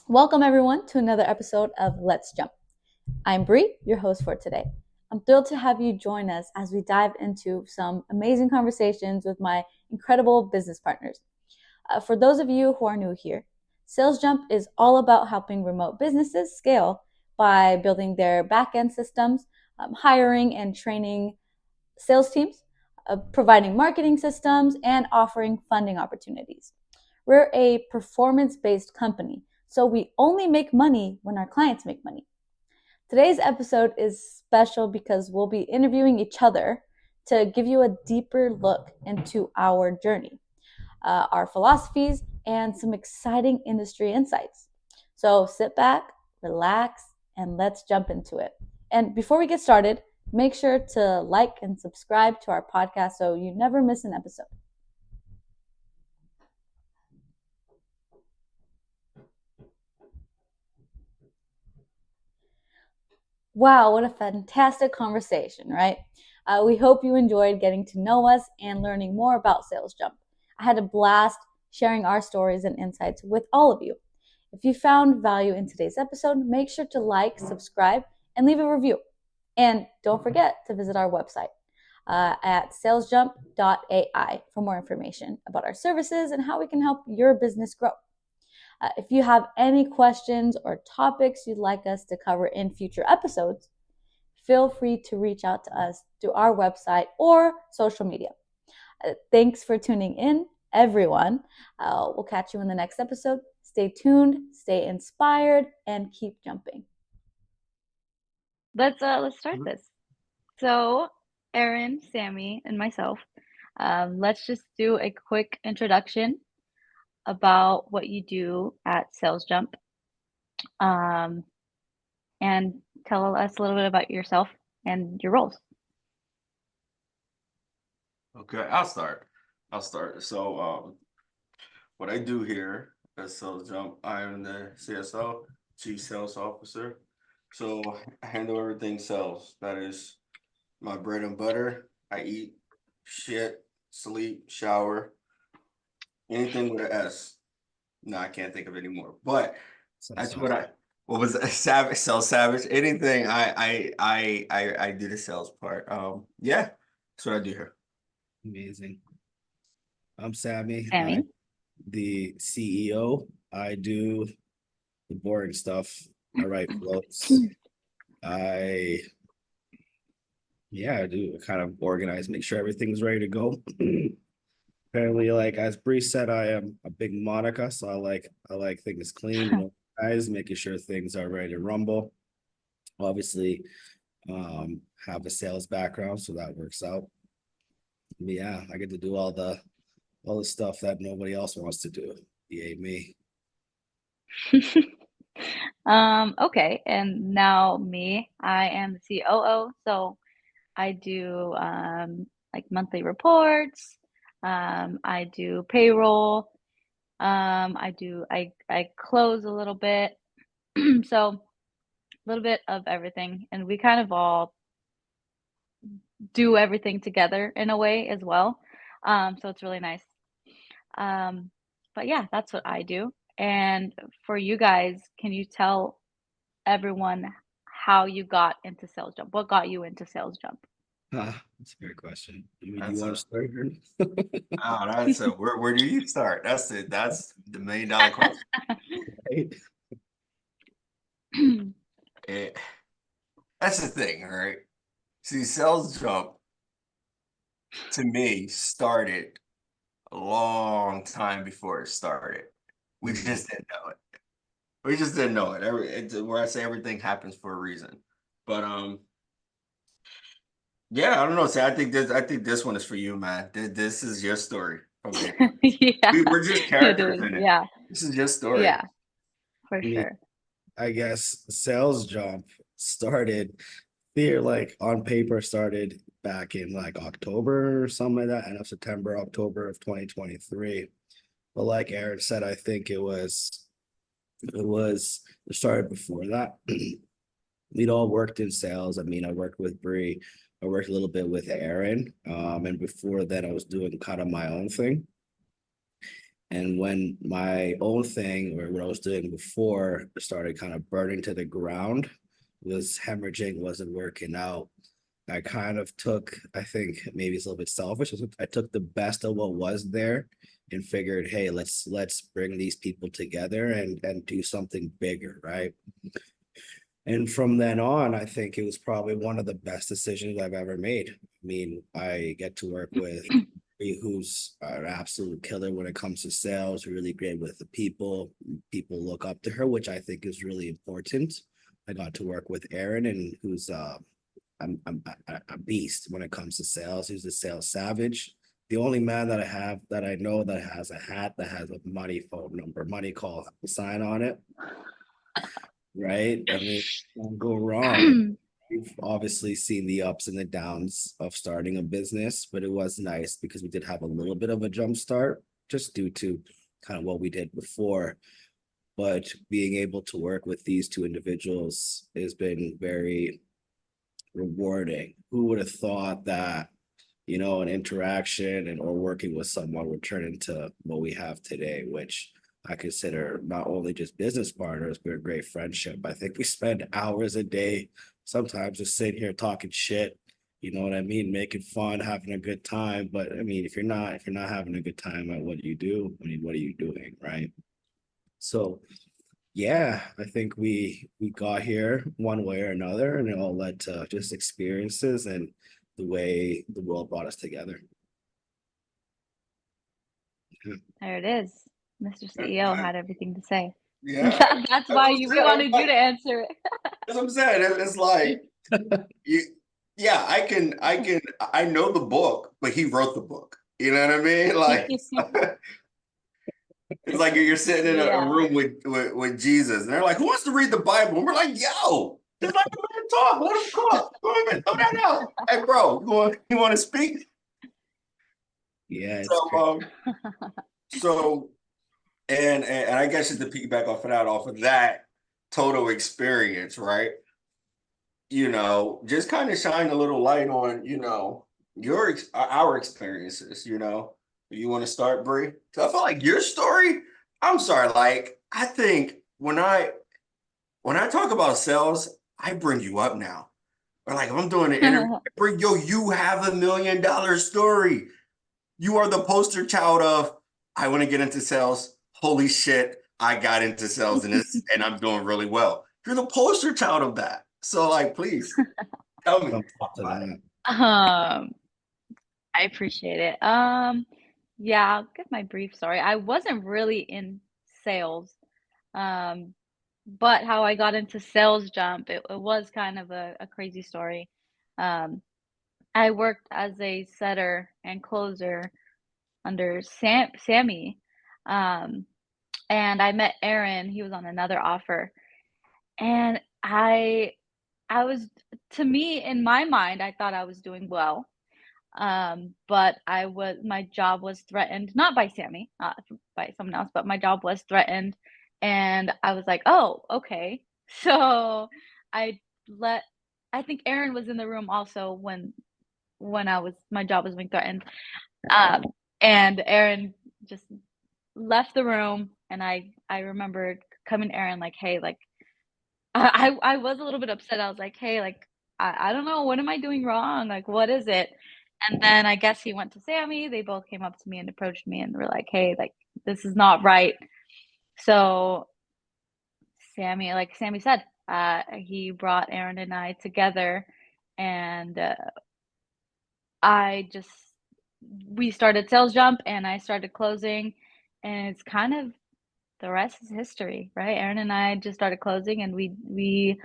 Welcome, everyone, to another episode of Let's Jump. I'm Brii, your host for today. I'm thrilled to have you join us as we dive into some amazing conversations with my incredible business partners. For those of you who are new here, Sales Jump is all about helping remote businesses scale by building their back-end systems, hiring and training sales teams, providing marketing systems, and offering funding opportunities. We're a performance-based company, so we only make money when our clients make money. Today's episode is special because we'll be interviewing each other to give you a deeper look into our journey, our philosophies, and some exciting industry insights. So sit back, relax, and let's jump into it. And before we get started, make sure to like and subscribe to our podcast so you never miss an episode. Wow, what a fantastic conversation, right? We hope you enjoyed getting to know us and learning more about Sales Jump. I had a blast sharing our stories and insights with all of you. If you found value in today's episode, make sure to like, subscribe, and leave a review. And don't forget to visit our website at salesjump.ai for more information about our services and how we can help your business grow. If you have any questions or topics you'd like us to cover in future episodes, feel free to reach out to us through our website or social media. Thanks for tuning in, everyone. We'll catch you in the next episode. Stay tuned, stay inspired, and keep jumping. Let's start this. So, Erin, Sami, and myself, let's just do a quick introduction about what you do at Sales Jump, and tell us a little bit about yourself and your roles. Okay, I'll start. So, what I do here at Sales Jump, I am the CSO, Chief Sales Officer. So, I handle everything sales. That is my bread and butter. I eat, shit, sleep, shower, anything with an S. No, I can't think of any more. But that's what I. What was that? Savage? Sell savage? Anything? I do the sales part. Yeah, that's what I do here. Amazing. I'm Sami. Sami. I'm the CEO. I do the boring stuff. I write floats. I do kind of organize, make sure everything's ready to go. Apparently, like as Brii said, I am a big Monica, so I like things clean and organized, making sure things are ready to rumble. Obviously, have a sales background, so that works out. But yeah, I get to do all the stuff that nobody else wants to do. Yay me. Okay, and now me, I am the COO, so I do like monthly reports, I do payroll, I close a little bit, so a little bit of everything, and we kind of all do everything together in a way as well. So it's really nice. But yeah, that's what I do. And for you guys, can you tell everyone how you got into Sales Jump? What got you into Sales Jump? That's a great question. You mean you That's want a to start here? Oh, that's a where do you start? That's it. That's the $1,000,000 question. Right? Eh, that's the thing, right? See, sales jump to me started a long time before it started. We just didn't know it. We just didn't know it. Where I say everything happens for a reason. But yeah, I don't know. See, I think this one is for you, man. This is your story from here. Yeah, We're just it characters is. in it. Yeah, This is your story. yeah, for I mean, sure. I guess Sales Jump started here, like on paper, started back in like October or something like that, end of September, October of 2023. But like Aaron said, I think it started before that. We'd all worked in sales. I mean, I worked with Brii. I worked a little bit with Aaron. And before that, I was doing kind of my own thing. And when my own thing, or what I was doing before, started kind of burning to the ground, was hemorrhaging, wasn't working out. I kind of took, I think maybe it's a little bit selfish. I took the best of what was there and figured, hey, let's bring these people together and do something bigger, right? And from then on, I think it was probably one of the best decisions I've ever made. I mean, I get to work with who's an absolute killer when it comes to sales, really great with the people. People look up to her, which I think is really important. I got to work with Aaron, and who's a beast when it comes to sales. He's a sales savage. The only man that I have that I know that has a hat that has a money phone number, money call sign on it, right? I mean, don't go wrong. We've obviously seen the ups and the downs of starting a business, but it was nice because we did have a little bit of a jump start just due to kind of what we did before. But being able to work with these two individuals has been very rewarding. Who would have thought that, an interaction and or working with someone would turn into what we have today, which I consider not only just business partners, but a great friendship. I think we spend hours a day, sometimes just sitting here talking shit, you know what I mean, making fun, having a good time. But I mean, if you're not having a good time at what you do, I mean, what are you doing, right? So yeah, I think we got here one way or another, and it all led to just experiences and the way the world brought us together. There it is. Mr. That- CEO that- had everything to say. yeah, That's that's why what I'm we saying. wanted you to answer it. That's what I'm saying. It's like you, yeah, I know the book, but he wrote the book. You know what I mean? Like it's like you're sitting in a Yeah. room with Jesus, and they're like, "Who wants to read the Bible?" And we're like, "Yo, just let him talk. Let him talk. Go ahead, throw that out. Hey, bro, you want to speak?" Yeah, it's So, great. so, and I guess just to piggyback off of that total experience, right? Just kind of shine a little light on, our experiences. You want to start, Brie? So I feel like your story. I'm sorry, like I think when I talk about sales, I bring you up now. Or like if I'm doing an interview, I bring yo, you have $1 million story. You are the poster child of I want to get into sales. Holy shit, I got into sales and I'm doing really well. You're the poster child of that. So like, please tell me Come talk to about it. that. Um, I appreciate it. Yeah, I'll give my brief story. I wasn't really in sales. Um, but how I got into Sales Jump, it was kind of a crazy story. Um, I worked as a setter and closer under Sammy. Um, and I met Aaron. He was on another offer. And I was to me, in my mind, I thought I was doing well. But my job was threatened, not by Sammy, by someone else, but my job was threatened. And I was like, oh, okay. So I let I think Aaron was in the room also when my job was being threatened. Um, and Aaron just left the room, and I remembered coming to Aaron like, "Hey, like, I was a little bit upset." I was like, "Hey, like, I don't know, what am I doing wrong? Like, what is it?" And then I guess he went to Sammy. They both came up to me and approached me and were like, "Hey, like, this is not right." So like Sammy said, he brought Aaron and I together, and I just we started Sales Jump, and I started closing, and it's kind of the rest is history, right? Aaron and I just started closing, and we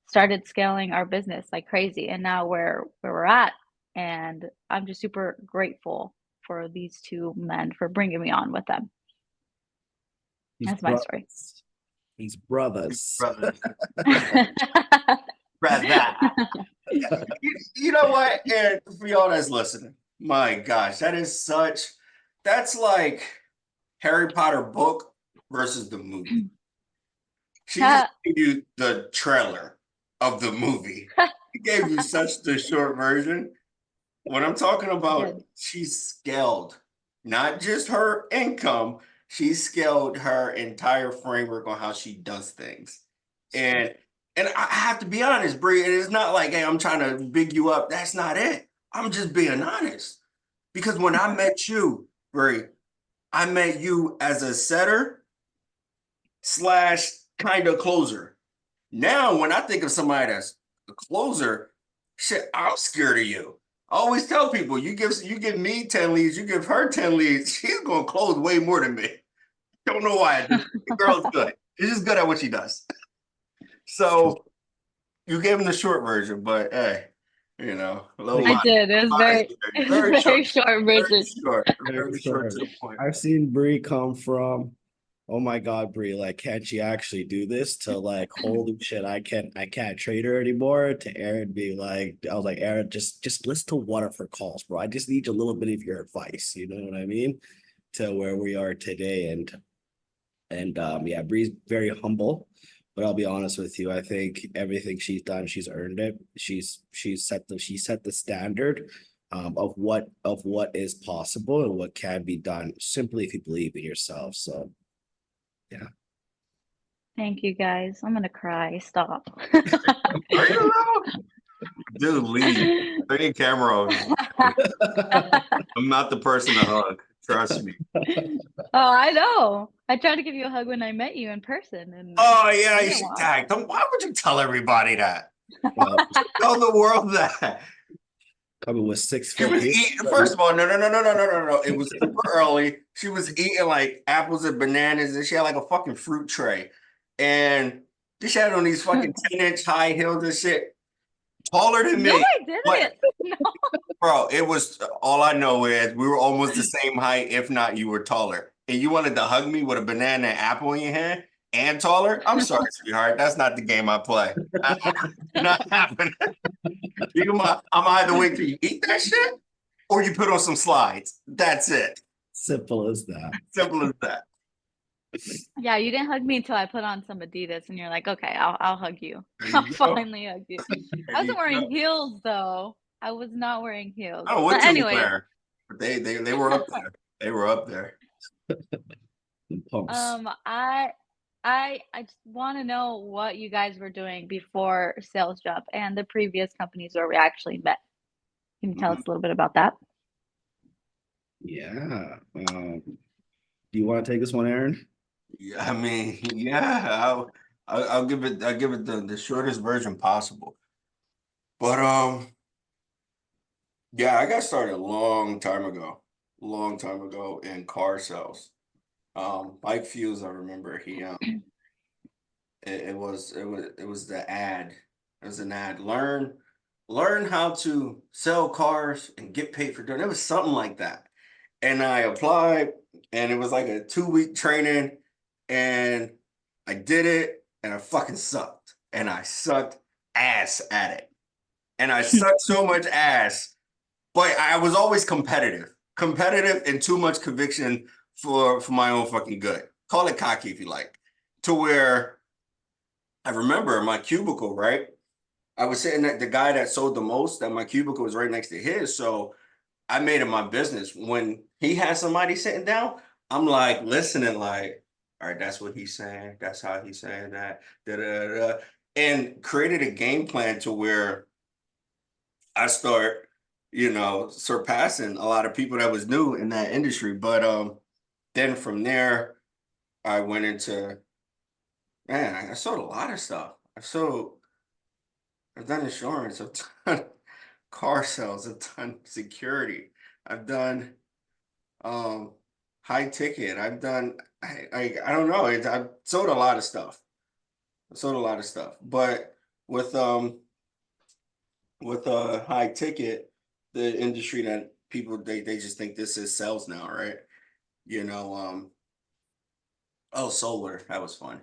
started scaling our business like crazy, and now where we're at, and I'm just super grateful for these two men for bringing me on with them. He's That's my story. brothers. He's brothers. Brother, brother. You know what? And for y'all that's listening, my gosh, that's like Harry Potter book versus the movie. She just gave you the trailer of the movie. She gave you such the short version. When I'm talking about, Good. she scaled not just her income, She scaled her entire framework on how she does things. And I have to be honest, Brie, and it's not like, hey, I'm trying to big you up. That's not it. I'm just being honest. Because when I met you, Brie, I met you as a setter slash kind of closer. Now, when I think of somebody that's a closer, shit, I'm scared of you. I always tell people, you give me 10 leads, you give her 10 leads, she's gonna close way more than me. Don't know why. The girl's good. She's just good at what she does. So you gave him the short version, but hey, a little I did. It was very, very very short, short version. very short to the point. I've seen Brie come from, oh my God, Brie, like, can't she actually do this? To like, holy shit, I can't trade her anymore. To Aaron be like, I was like, Aaron, just listen to one of her calls, bro. I just need a little bit of your advice. You know what I mean? To where we are today, and yeah, Bree's very humble, but I'll be honest with you. I think everything she's done, she's earned it. She's set the standard of what is possible and what can be done simply if you believe in yourself. So yeah. Thank you guys. I'm gonna cry. Stop. Are you wrong? Dude, leave. Turn your camera off. I'm not the person to hug. Trust me. Oh, I know. I tried to give you a hug when I met you in person, and Oh yeah, you you didn't should want tag them. Why would you tell everybody that? Well, Tell the world that. coming with 6 She was feet. eating. First of all, no. It was super early. She was eating like apples and bananas, and she had like a fucking fruit tray, and she had on these fucking 10-inch high heels and shit. Taller than No, me, I but didn't. No. bro, it was all I know is we were almost the same height, if not you were taller. And you wanted to hug me with a banana and apple in your hand and taller? I'm sorry, sweetheart. That's not the game I play. Not happening. I'm either wait till you eat that shit or you put on some slides. That's it. Simple as that. Simple as that. Yeah, you didn't hug me until I put on some Adidas, and you're like, okay, I'll hug you. There I'll you go. finally hug you. There I you wasn't wearing go. heels though. I was not wearing heels. I don't know But what you were anyways, wearing, but they were up there. They were up there. Pumps. I just want to know what you guys were doing before Sales Jump and the previous companies where we actually met. Can you tell us Mhm. a little bit about that? Yeah. Do you want to take this one, Aaron? Yeah, I mean, yeah, I'll give it the shortest version possible. But yeah, I got started a long time ago in car sales. Bike Fuse, I remember it was the ad. It was an ad. Learn how to sell cars and get paid for doing it. It was something like that. And I applied, and it was like a 2-week training, and I did it, and I fucking sucked. And I sucked ass at it. And I sucked so much ass, but I was always competitive and too much conviction for my own fucking good. Call it cocky if you like. To where I remember my cubicle, right? I was sitting at the guy that sold the most, that my cubicle was right next to his. So I made it my business. When he had somebody sitting down, I'm like listening, like, all right, that's what he's saying. That's how he's saying that. Da, da, da, da. And created a game plan to where I start, surpassing a lot of people that was new in that industry. But then from there, I went into, man, I sold a lot of stuff. I've done insurance, I've done car sales, I've done security, I've done um high ticket, I've done I don't know, I've sold a lot of stuff. I sold a lot of stuff. But with um with high ticket, the industry that people they just think this is sales now, right? You know, oh, solar, that was fun.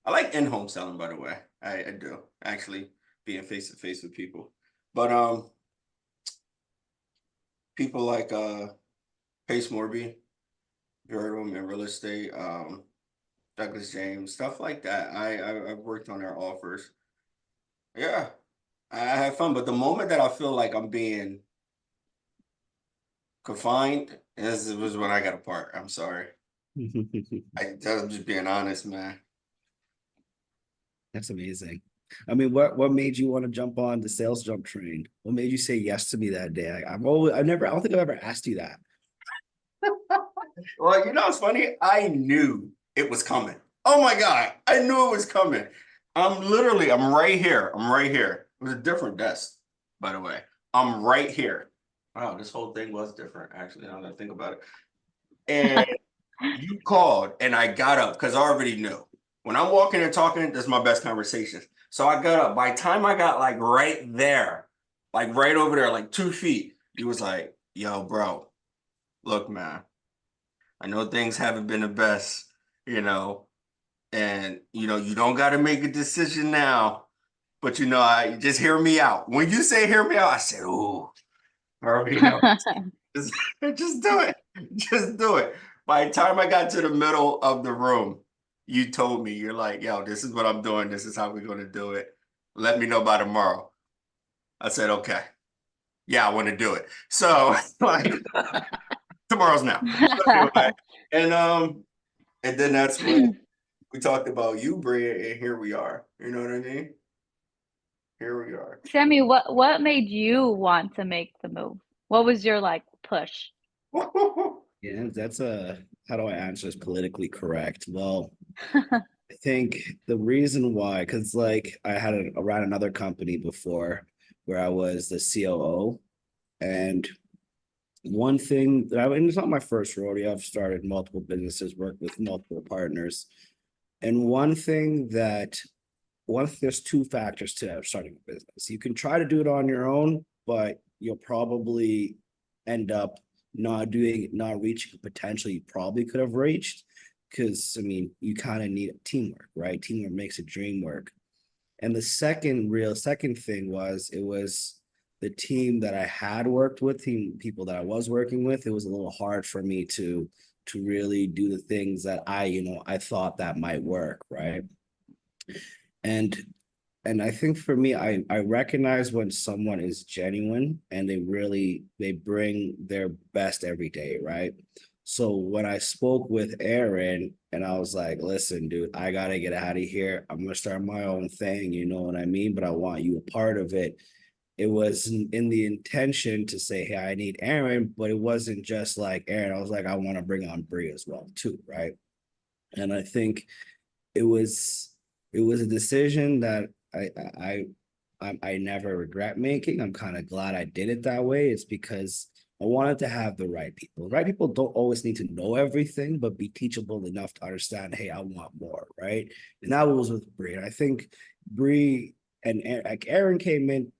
I like in-home selling, by the way. I do actually being face to face with people. But people like Pace Morby, you heard of him in real estate, Douglas James, stuff like that. I've worked on their offers. Yeah, I have fun. But the moment that I feel like I'm being confined is was when I got a part. I'm sorry. I'm just being honest, man. That's amazing. I mean, what made you want to jump on the sales jump train? What made you say yes to me that day? I don't think I've ever asked you that. Well, you know what's funny? I knew it was coming. Oh my God, I knew it was coming. I'm right here. I'm right here. It was a different desk, by the way. I'm right here. Wow, this whole thing was different, actually, now that I think about it. And you called and I got up because I already knew. When I'm walking and talking, that's my best conversations. So I got up. By the time I got like right there, like right over there, like 2 feet, he was like, yo, bro, look, man, I know things haven't been the best, you know, and you don't got to make a decision now, but I just hear me out. When you say hear me out, I said, "Ooh, I already know." Just, just do it. Just do it. By the time I got to the middle of the room, you told me, you're like, yo, this is what I'm doing. This is how we're going to do it. Let me know by tomorrow. I said, okay. Yeah, I want to do it. So, like, tomorrow's now. So anyway, and and then that's when we talked about you, Bria, and here we are. You know what I mean? Here we are. Sammy, what made you want to make the move? What was your like push? Yeah, that's a how do I answer this politically correct? Well, I think the reason why, because like I had around another company before where I was the COO, and one thing that and it's not my first rodeo. I've started multiple businesses, worked with multiple partners, and there's two factors to starting a business. You can try to do it on your own, but you'll probably end up not reaching the potential you probably could have reached. Because I mean, you kind of need teamwork, right? Teamwork makes a dream work. And the second thing was it was the team that I had worked with, people that I was working with. It was a little hard for me to really do the things that I thought that might work, right? And and I think for me, I recognize when someone is genuine and they bring their best every day, right? So when I spoke with Aaron and I was like, listen, dude, I gotta get out of here. I'm gonna start my own thing, you know what I mean? But I want you a part of it. It was in the intention to say, hey, I need Aaron, but it wasn't just like Aaron. I was like, I want to bring on Brie as well, too, right? And I think it was it was a decision that I never regret making. I'm kind of glad I did it that way. It's because I wanted to have the right people. The right people don't always need to know everything, but be teachable enough to understand, hey, I want more, right? And that was with Brie. And I think Brie and like Aaron came in.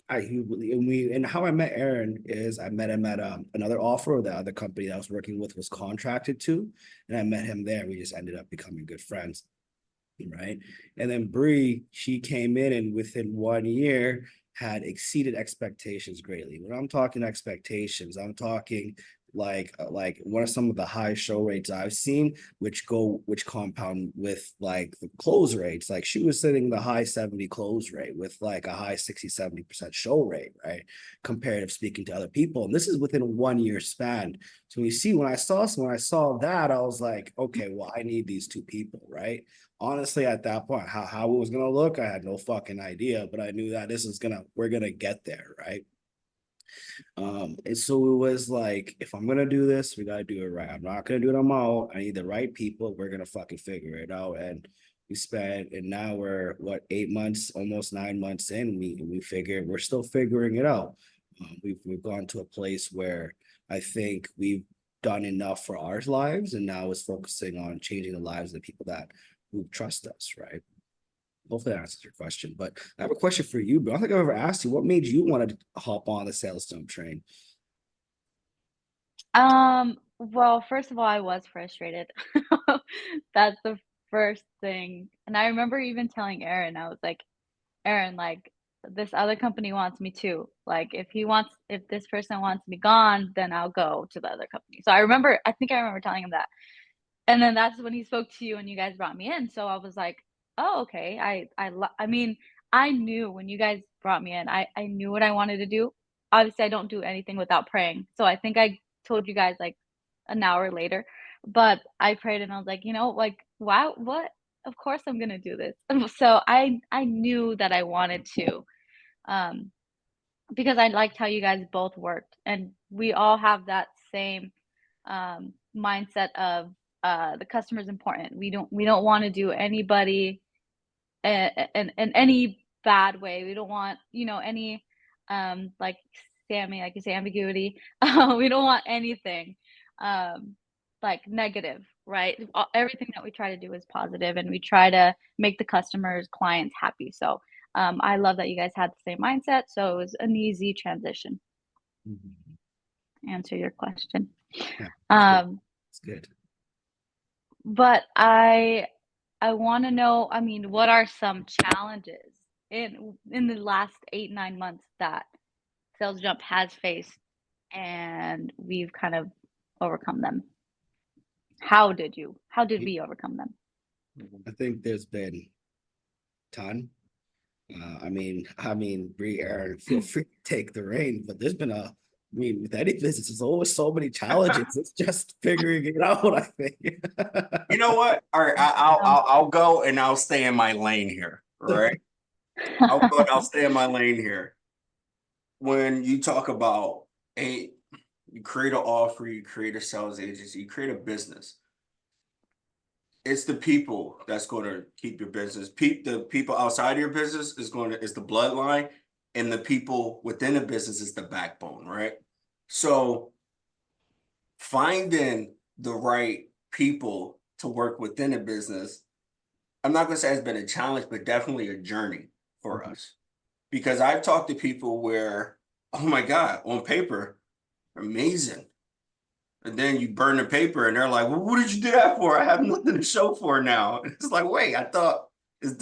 And how I met Aaron is I met him at another offer. The other company that I was working with was contracted to, and I met him there. We just ended up becoming good friends, right? And then Bree, she came in and within 1 year had exceeded expectations greatly. When I'm talking expectations, I'm talking like what are some of the high show rates I've seen, which compound with like the close rates. Like she was sitting the high 70 close rate with like a high 60-70% show rate, right? Comparative speaking to other people. And this is within a 1 year span. So you see, when I saw that, I was like, okay, well, I need these two people, right? Honestly, at that point, how it was gonna look, I had no fucking idea, but I knew that we're gonna get there, right? And so it was like, if I'm gonna do this, we gotta do it right. I'm not gonna do it on my own. I need the right people. We're gonna fucking figure it out. And and now we're what 8 months, almost 9 months in. We figure we're still figuring it out. We've gone to a place where I think we've done enough for our lives, and now it's focusing on changing the lives of the people that who trust us, right? Hopefully that answers your question. But I have a question for you, but I don't think I've ever asked you what made you want to hop on the sales jump train. Well, first of all, I was frustrated. That's the first thing. And I remember even telling Aaron, I was like, Aaron, like this other company wants me too. Like if this person wants me gone, then I'll go to the other company. So I think I remember telling him that. And then that's when he spoke to you and you guys brought me in. So I was like, oh, okay. I mean, I knew when you guys brought me in, I knew what I wanted to do. Obviously, I don't do anything without praying. So I think I told you guys like an hour later. But I prayed and I was like, like, wow, what? Of course I'm gonna do this. So I knew that I wanted to, um, because I liked how you guys both worked, and we all have that same mindset of the customer is important. We don't want to do anybody in any bad way. We don't want, any like Sammy, I could say ambiguity. We don't want anything um like negative, right? Everything that we try to do is positive, and we try to make the customers, clients happy. So I love that you guys had the same mindset. So it was an easy transition Mhm. to answer your question. Yeah, it's good. Um, It's good. but I want to know, I mean, what are some challenges in the last 8, 9 months that Sales Jump has faced and we've kind of overcome them? How did we overcome them? I think there's been ton. Brie, Aaron, feel free to take the reign, but there's been with any business, there's always so many challenges. It's just figuring it out, I think. You know what? All right, I'll go and I'll stay in my lane here. All right, I'll go and I'll stay in my lane here. When you talk about a, you create an offer, you create a sales agency, you create a business. It's the people that's going to keep your business. The people outside of your business is the bloodline, and the people within the business is the backbone, right? So finding the right people to work within a business, I'm not going to say it's been a challenge, but definitely a journey for us. Because I've talked to people where, oh my God, on paper, amazing. And then you burn the paper and they're like, well, what did you do that for? I have nothing to show for now. And it's like, wait, I thought is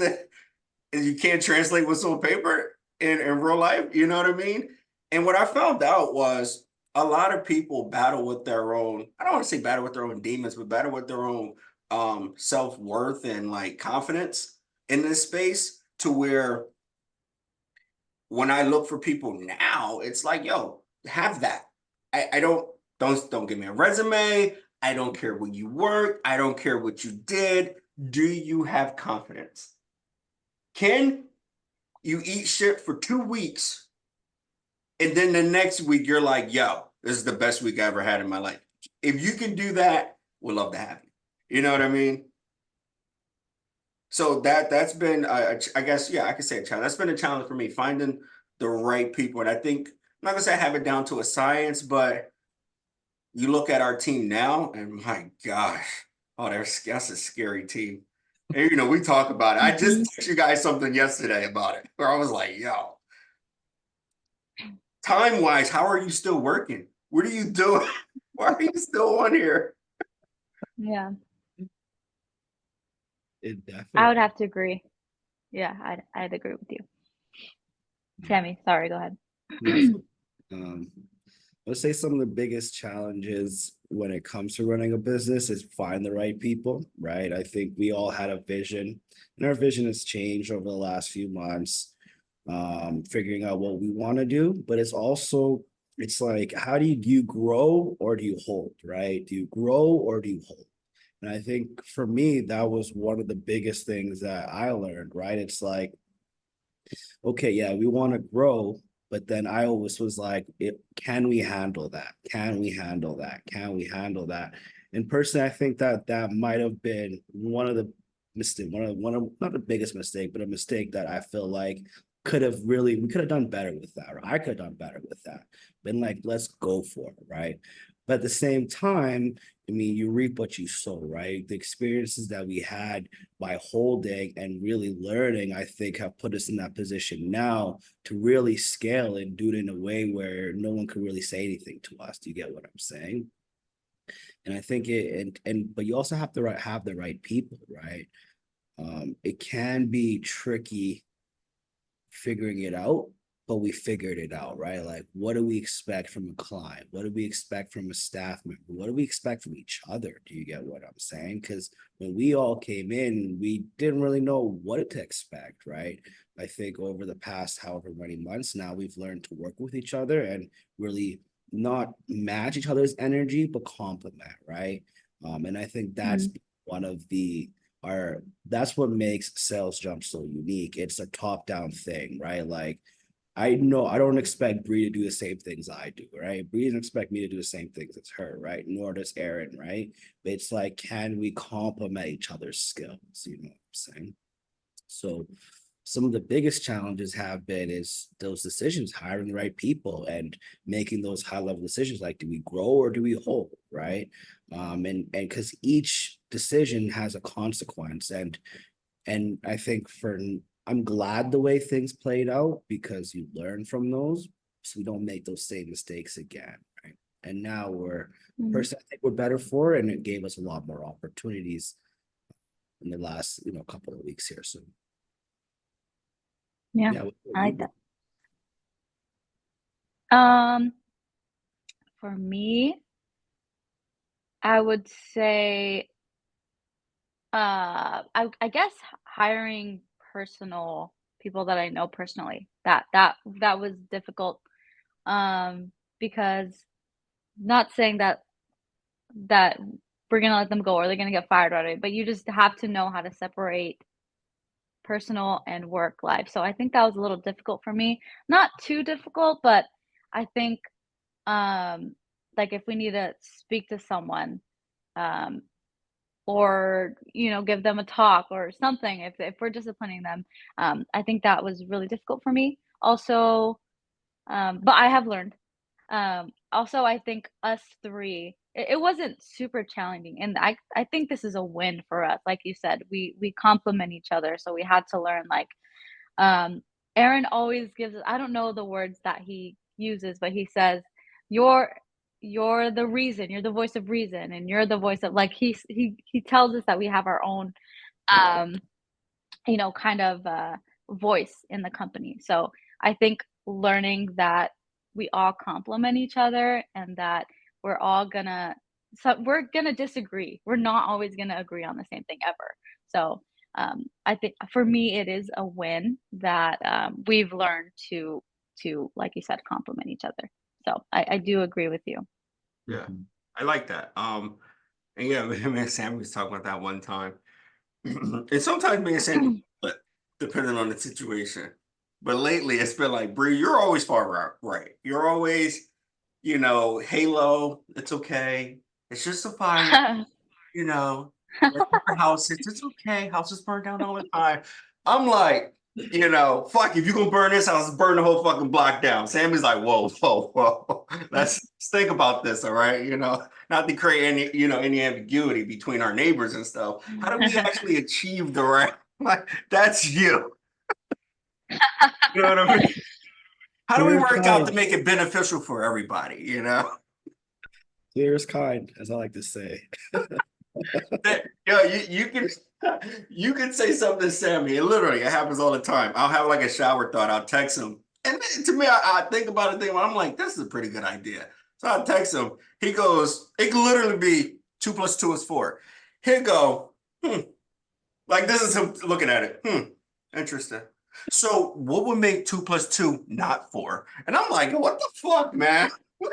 you can't translate what's on paper in real life. You know what I mean? And what I found out was a lot of people battle with their own, I don't want to say battle with their own demons, but battle with their own self-worth and like confidence in this space, to where when I look for people now, it's like, yo, have that. I don't give me a resume. I don't care where you work. I don't care what you did. Do you have confidence? Can you eat shit for 2 weeks and then the next week you're like, yo, this is the best week I ever had in my life? If you can do that, we'd love to have you. You know what I mean? So that's been, I guess, yeah, I could say a challenge. That's been a challenge for me, finding the right people. And I think, I'm not gonna say I have it down to a science, but you look at our team now, and my gosh, oh, that's a scary team. And we talk about it. I just Mhm. texted you guys something yesterday about it, where I was like, yo, time wise, how are you still working? What are you doing? Why are you still on here? Yeah, It I would definitely. have to agree. Yeah, I'd agree with you. Tammy, sorry, go ahead. No, so, um, let's say some of the biggest challenges when it comes to running a business is find the right people, right? I think we all had a vision, and our vision has changed over the last few months, figuring out what we want to do, but it's like, how do you grow or do you hold, right? Do you grow or do you hold? And I think for me, that was one of the biggest things that I learned, right? It's like, okay, yeah, we want to grow, but then I always was like, can we handle that? Can we handle that? Can we handle that? And personally, I think that that might have been one of the mistake, one of not the biggest mistake, but a mistake that I feel like we could have done better with that, or I could have done better with that. Been like, let's go for it, right? But at the same time, I mean, you reap what you sow, right? The experiences that we had by holding and really learning, I think have put us in that position now to really scale and do it in a way where no one could really say anything to us. Do you get what I'm saying? And I think but you also have to have the right people, right? It can be tricky figuring it out, but we figured it out, right? Like, what do we expect from a client? What do we expect from a staff member? What do we expect from each other? Do you get what I'm saying? Because when we all came in, we didn't really know what to expect, right? I think over the past however many months now, we've learned to work with each other and really not match each other's energy, but complement, right? And I think that's one of that's what makes Sales Jump so unique. It's a top-down thing, right? Like, I know I don't expect Brii to do the same things I do, right? Brii doesn't expect me to do the same things as her, right? Nor does Aaron, right? But it's like, can we complement each other's skills? You know what I'm saying? So some of the biggest challenges have been is those decisions, hiring the right people and making those high level decisions. Like, do we grow or do we hold, right? And because each decision has a consequence, and I think I'm glad the way things played out because you learn from those, so we don't make those same mistakes again, right? And now I think we're better for it, and it gave us a lot more opportunities in the last couple of weeks here. So Yeah, yeah, I like that. For me, I would say, I guess hiring personal people that I know personally. That was difficult. Because not saying that we're gonna let them go or they're gonna get fired already, but you just have to know how to separate personal and work life. So I think that was a little difficult for me. Not too difficult, but I think, um, like if we need to speak to someone, um, or give them a talk or something, if we're disciplining them, I think that was really difficult for me. Also, but I have learned. Also, I think us 3, it wasn't super challenging, and I think this is a win for us. Like you said, we complement each other, so we had to learn, like, um, Aaron always gives I don't know the words that he uses, but he says, "You're you're the reason, you're the voice of reason, and you're the voice of," like, he tells us that we have our own, um kind of voice in the company. So I think learning that we all complement each other and that we're all gonna we're gonna disagree. We're not always gonna agree on the same thing ever. So I think for me it is a win that we've learned to, like you said, complement each other. So I do agree with you. Yeah, I like that. And yeah, me and Sam was talking about that one time. And sometimes me and Sam, but depending on the situation. But lately, it's been like, Brie, you're always far right. You're always, Halo. It's okay. It's just a fire. You know, like our houses. It's okay. Houses burn down all the time. I'm like, fuck, if you're gonna burn this house, burn the whole fucking block down. Sammy's like, whoa, whoa, whoa. Let's think about this, all right? Not to create any ambiguity between our neighbors and stuff. How do we actually achieve the right? Like, that's you. You know what I mean? How do we Clear is work out to kind. make it beneficial for everybody? Clear is kind, as I like to say. Yo, you can say something to Sammy, and literally it happens all the time. I'll have like a shower thought, I'll text him. And to me, I think about it, I'm like, this is a pretty good idea. So I text him. He goes, it could literally be 2 + 2 is 4. He'll go, like this is him looking at it. Interesting. So what would make 2 + 2 not 4? And I'm like, what the fuck, man?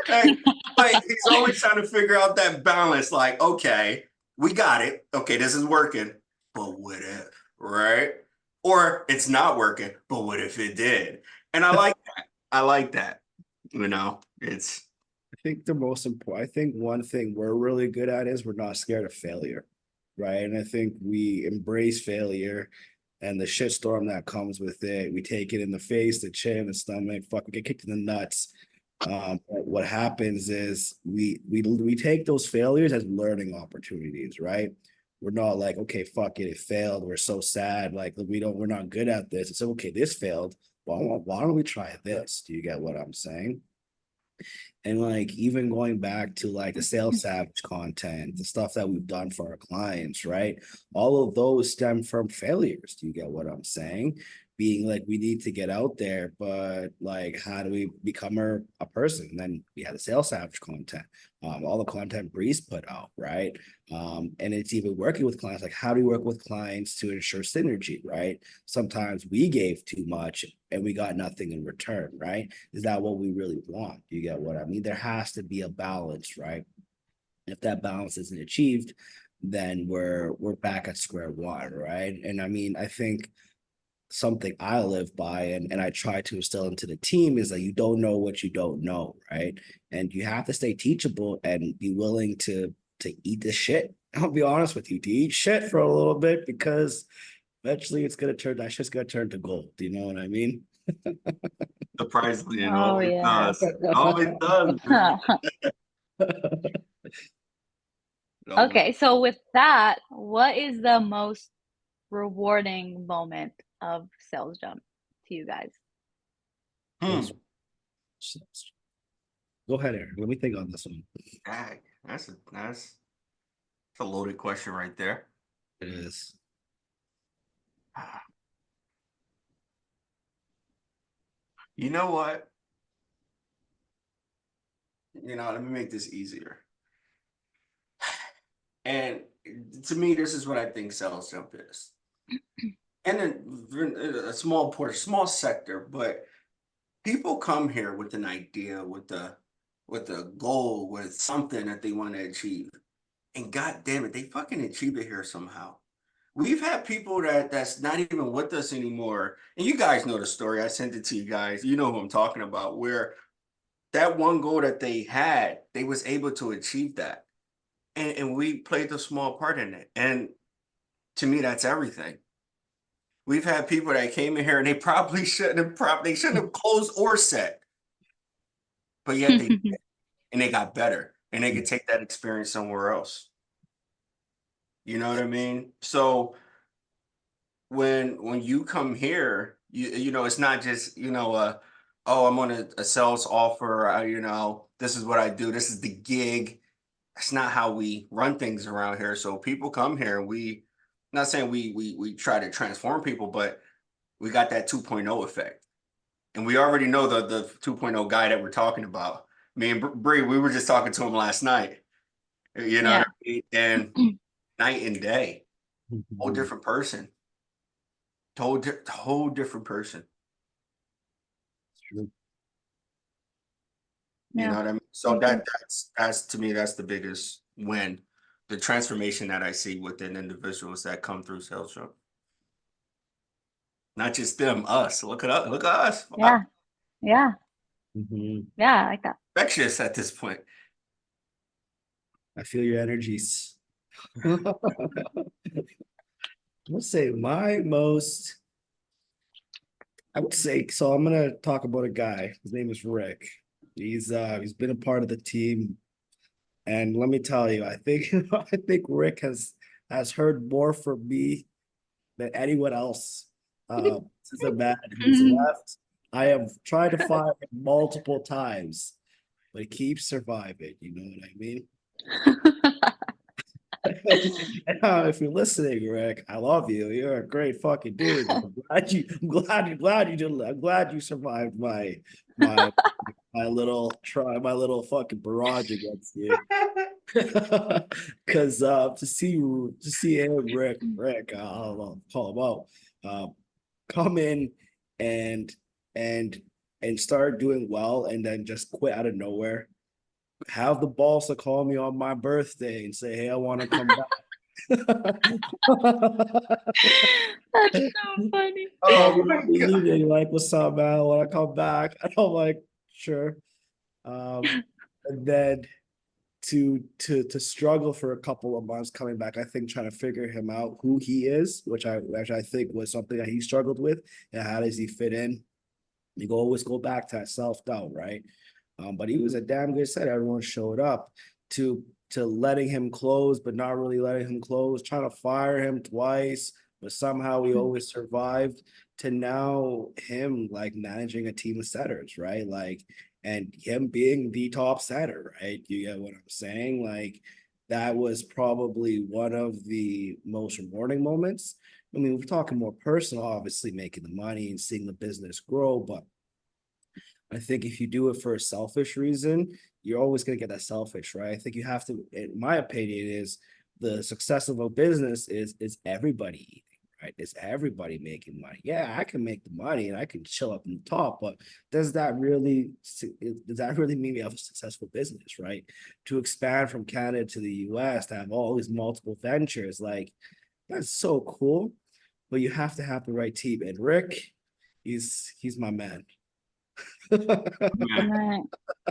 Like he's always trying to figure out that balance. Like, okay, we got it. Okay, this is working, but what if, right? Or it's not working, but what if it did? And I like that. I like that. It's I think the most important, I think one thing we're really good at is we're not scared of failure, right? And I think we embrace failure and the shitstorm that comes with it. We take it in the face, the chin, the stomach, fuck, we get kicked in the nuts. But what happens is we take those failures as learning opportunities, right? We're not like, okay, fuck it, it failed. We're so sad. Like we're not good at this. It's okay, this failed. Well, why don't we try this? Do you get what I'm saying? And like even going back to like the sales savage content, the stuff that we've done for our clients, right? All of those stem from failures. Do you get what I'm saying? Being like, we need to get out there, but like, how do we become a person? And then we had the sales savage content, all the content Breeze put out, right? And it's even working with clients. Like, how do we work with clients to ensure synergy, right? Sometimes we gave too much and we got nothing in return, right? Is that what we really want? Do you get what I mean? There has to be a balance, right? If that balance isn't achieved, then we're back at square one, right? And I mean, I think something I live by and I try to instill into the team is that you don't know what you don't know, right? And you have to stay teachable and be willing to eat this shit. I'll be honest with you, to eat shit for a little bit because eventually that shit's gonna turn to gold. Do you know what I mean? Surprisingly, it Oh always yeah. does. It always does, man. It always. Okay, so with that, what is the most rewarding moment of Sales Jump to you guys? Hmm. Go ahead, Aaron. Let me think on this one. Dang, that's a loaded question right there. It is. You know what? Let me make this easier. And to me, this is what I think sales jump is. And then a small portion, small sector, but people come here with an idea, with a goal, with something that they want to achieve. And god damn it, they fucking achieve it here somehow. We've had people that's not even with us anymore. And you guys know the story. I sent it to you guys. You know who I'm talking about, where that one goal that they had, they was able to achieve that. And we played a small part in it. And to me, that's everything. We've had people that came in here and they probably they shouldn't have closed or set, but yet they did, and they got better and they could take that experience somewhere else. You know what I mean? So when you come here, it's not just, oh, I'm on a sales offer, this is what I do, this is the gig. That's not how we run things around here. So people come here and not saying we try to transform people, but we got that 2.0 effect. And we already know the 2.0 guy that we're talking about. Me and Brii, we were just talking to him last night. You know what Yeah. I mean? And night and day, whole different person. Whole different person. True. You Yeah, know what I mean? I So agree. that's to me, that's the biggest win. The transformation that I see within individuals that come through sales jump. Not just them, us. Look at us. Look at us. I'm Yeah, yeah, Mhm. yeah, I like that. infectious at this point. I feel your energies. Let's say I would say, so I'm gonna talk about a guy. His name is Rick. He's been a part of the team. And let me tell you, I think I think Rick has heard more from me than anyone else. Since the man who's left. I have tried to find him multiple times, but he keeps surviving. You know what I mean? If you're listening, Rick, I love you. You're a great fucking dude. I'm glad you survived my my little fucking barrage against you. Because to see him, Rick, I'll call him out, come in and and and start doing well, and then just quit out of nowhere. Have the balls to call me on my birthday and say, "Hey, I want to come back." That's so funny. Oh Call me my in the god. evening, like, "What's up, man? I want to come back." And I'm like, "Sure." And then to struggle for a couple of months coming back, I think trying to figure him out who he is, which I think was something that he struggled with, and how does he fit in? You always go back to that self-doubt, right? But he was a damn good set. Everyone showed up to letting him close, but not really letting him close, trying to fire him twice, but somehow he always survived, to now him like managing a team of setters, right? Like, and him being the top setter, right? You get what I'm saying? Like, that was probably one of the most rewarding moments. I mean, we're talking more personal, obviously making the money and seeing the business grow, but I think if you do it for a selfish reason, you're always going to get that selfish, right? I think you have to, in my opinion, is the success of a business is everybody eating, right? Is everybody making money? Yeah, I can make the money and I can chill up in the top, but does that really mean we have a successful business, right? To expand from Canada to the US, to have all these multiple ventures, like that's so cool, but you have to have the right team. And Rick, he's my man. Man, Right.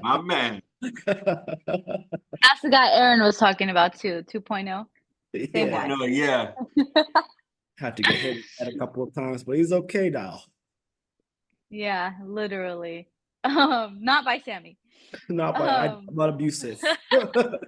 my man. That's the guy Aaron was talking about too, 2.0. Same Yeah, I guy. know, yeah. had to get hit at a couple of times, but he's okay now. Yeah, literally. Not by Sami. Not by I'm Um, not abusive. but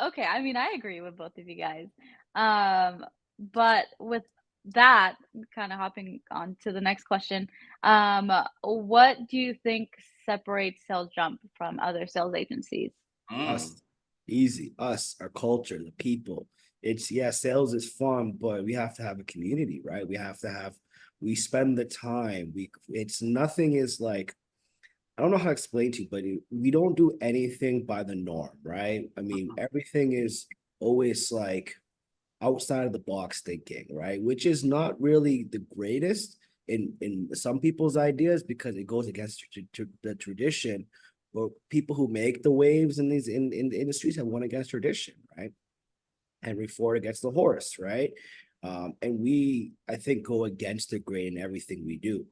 okay, I mean, I agree with both of you guys. But with that, kind of hopping on to the next question, what do you think separates Sales Jump from other sales agencies? Mm. Us, easy. Us, our culture, the people. It's yeah, sales is fun, but we have to have a community, right? We spend the time. It's nothing is like I don't know how to explain to you, but we don't do anything by the norm, right? I mean, everything is always like outside of the box thinking, right? Which is not really the greatest in some people's ideas because it goes against the tradition. But people who make the waves in in the industries have won against tradition, right? Henry Ford against the horse, right? And we, I think, go against the grain in everything we do,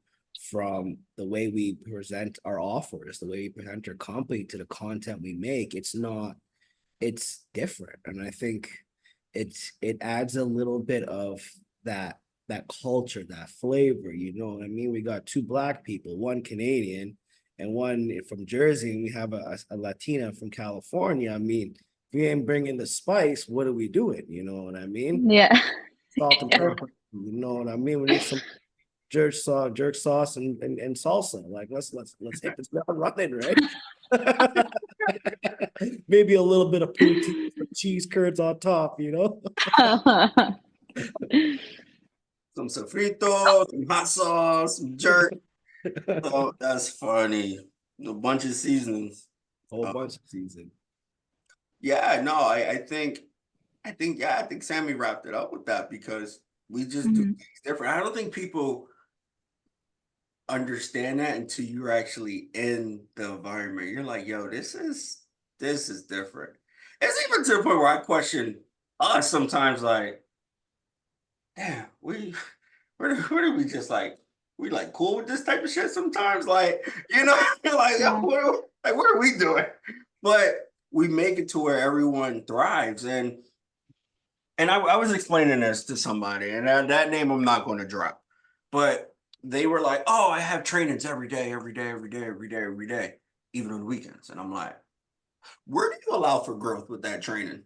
from the way we present our offers, the way we present our company to the content we make. It's different, and I think it adds a little bit of that that culture, that flavor. You know what I mean? We got two Black people, one Canadian and one from Jersey, and we have a Latina from California. I mean, if we ain't bringing the spice, what are we doing? You know what I mean? Yeah. Salt and pepper. You know what I mean? We need some jerk sauce, and salsa. Like let's hit this ground running, right? Maybe a little bit of poutine, some cheese curds on top, you know? Some sofrito, some hot sauce, some jerk. Oh, that's funny. A bunch of seasonings. Whole Uh, bunch of season. yeah, no, I think Sammy wrapped it up with that because we just do Mhm. things different. I don't think people understand that until you're actually in the environment. You're like, yo, this is different. It's even to the point where I question us sometimes, like, damn, where do we just we like cool with this type of shit sometimes? Like, like, yo, Yeah. what are we doing? But we make it to where everyone thrives. And I was explaining this to somebody, and that name I'm not going to drop, but they were like, "Oh, I have trainings every day, every day, every day, every day, every day, even on the weekends." And I'm like, "Where do you allow for growth with that training?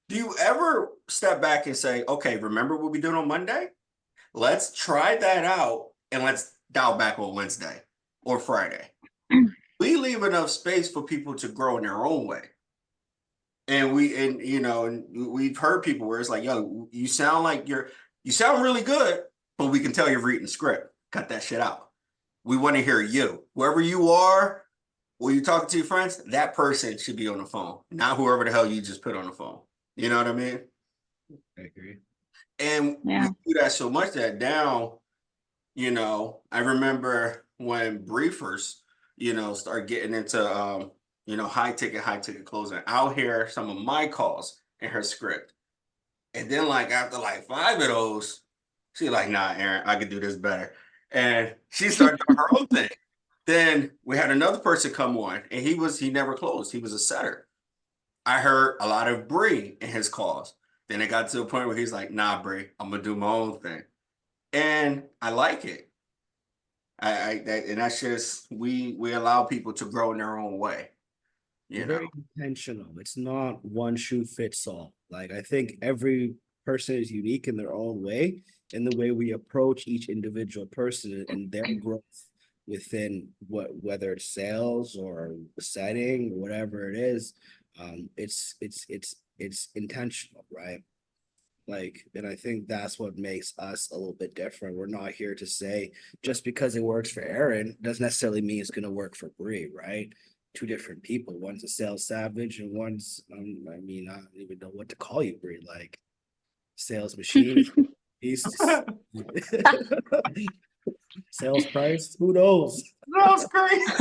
Do you ever step back and say, okay, remember what we did on Monday? Let's try that out and let's dial back on Wednesday or Friday." We leave enough space for people to grow in their own way. And we've heard people where it's like, yo, you sound really good, but we can tell you're reading the script. Cut that shit out. We want to hear you. Whoever you are, when you're talking to your friends, that person should be on the phone, not whoever the hell you just put on the phone. You know what I mean? I agree. And we Yeah. do that so much that now, I remember when briefers, start getting into high ticket closing. I'll hear some of my calls in her script. And then like after like five of those, she's like, nah, Aaron, I could do this better. And she started doing her own thing. Then we had another person come on and he never closed. He was a setter. I heard a lot of Brii in his calls. Then it got to a point where he's like, nah, Brii, I'm gonna do my own thing. And I like it. And that's just we allow people to grow in their own way, We're you know. very intentional. It's not one shoe fits all. Like I think every person is unique in their own way, in the way we approach each individual person and their growth within whether it's sales or setting or whatever it is. It's intentional, right? Like, and I think that's what makes us a little bit different. We're not here to say just because it works for Aaron doesn't necessarily mean it's going to work for Brie, right? Two different people. One's a sales savage and one's, I don't even know what to call you, Brie. Like, Sales machine. Beast. Sales price, who knows? That was crazy.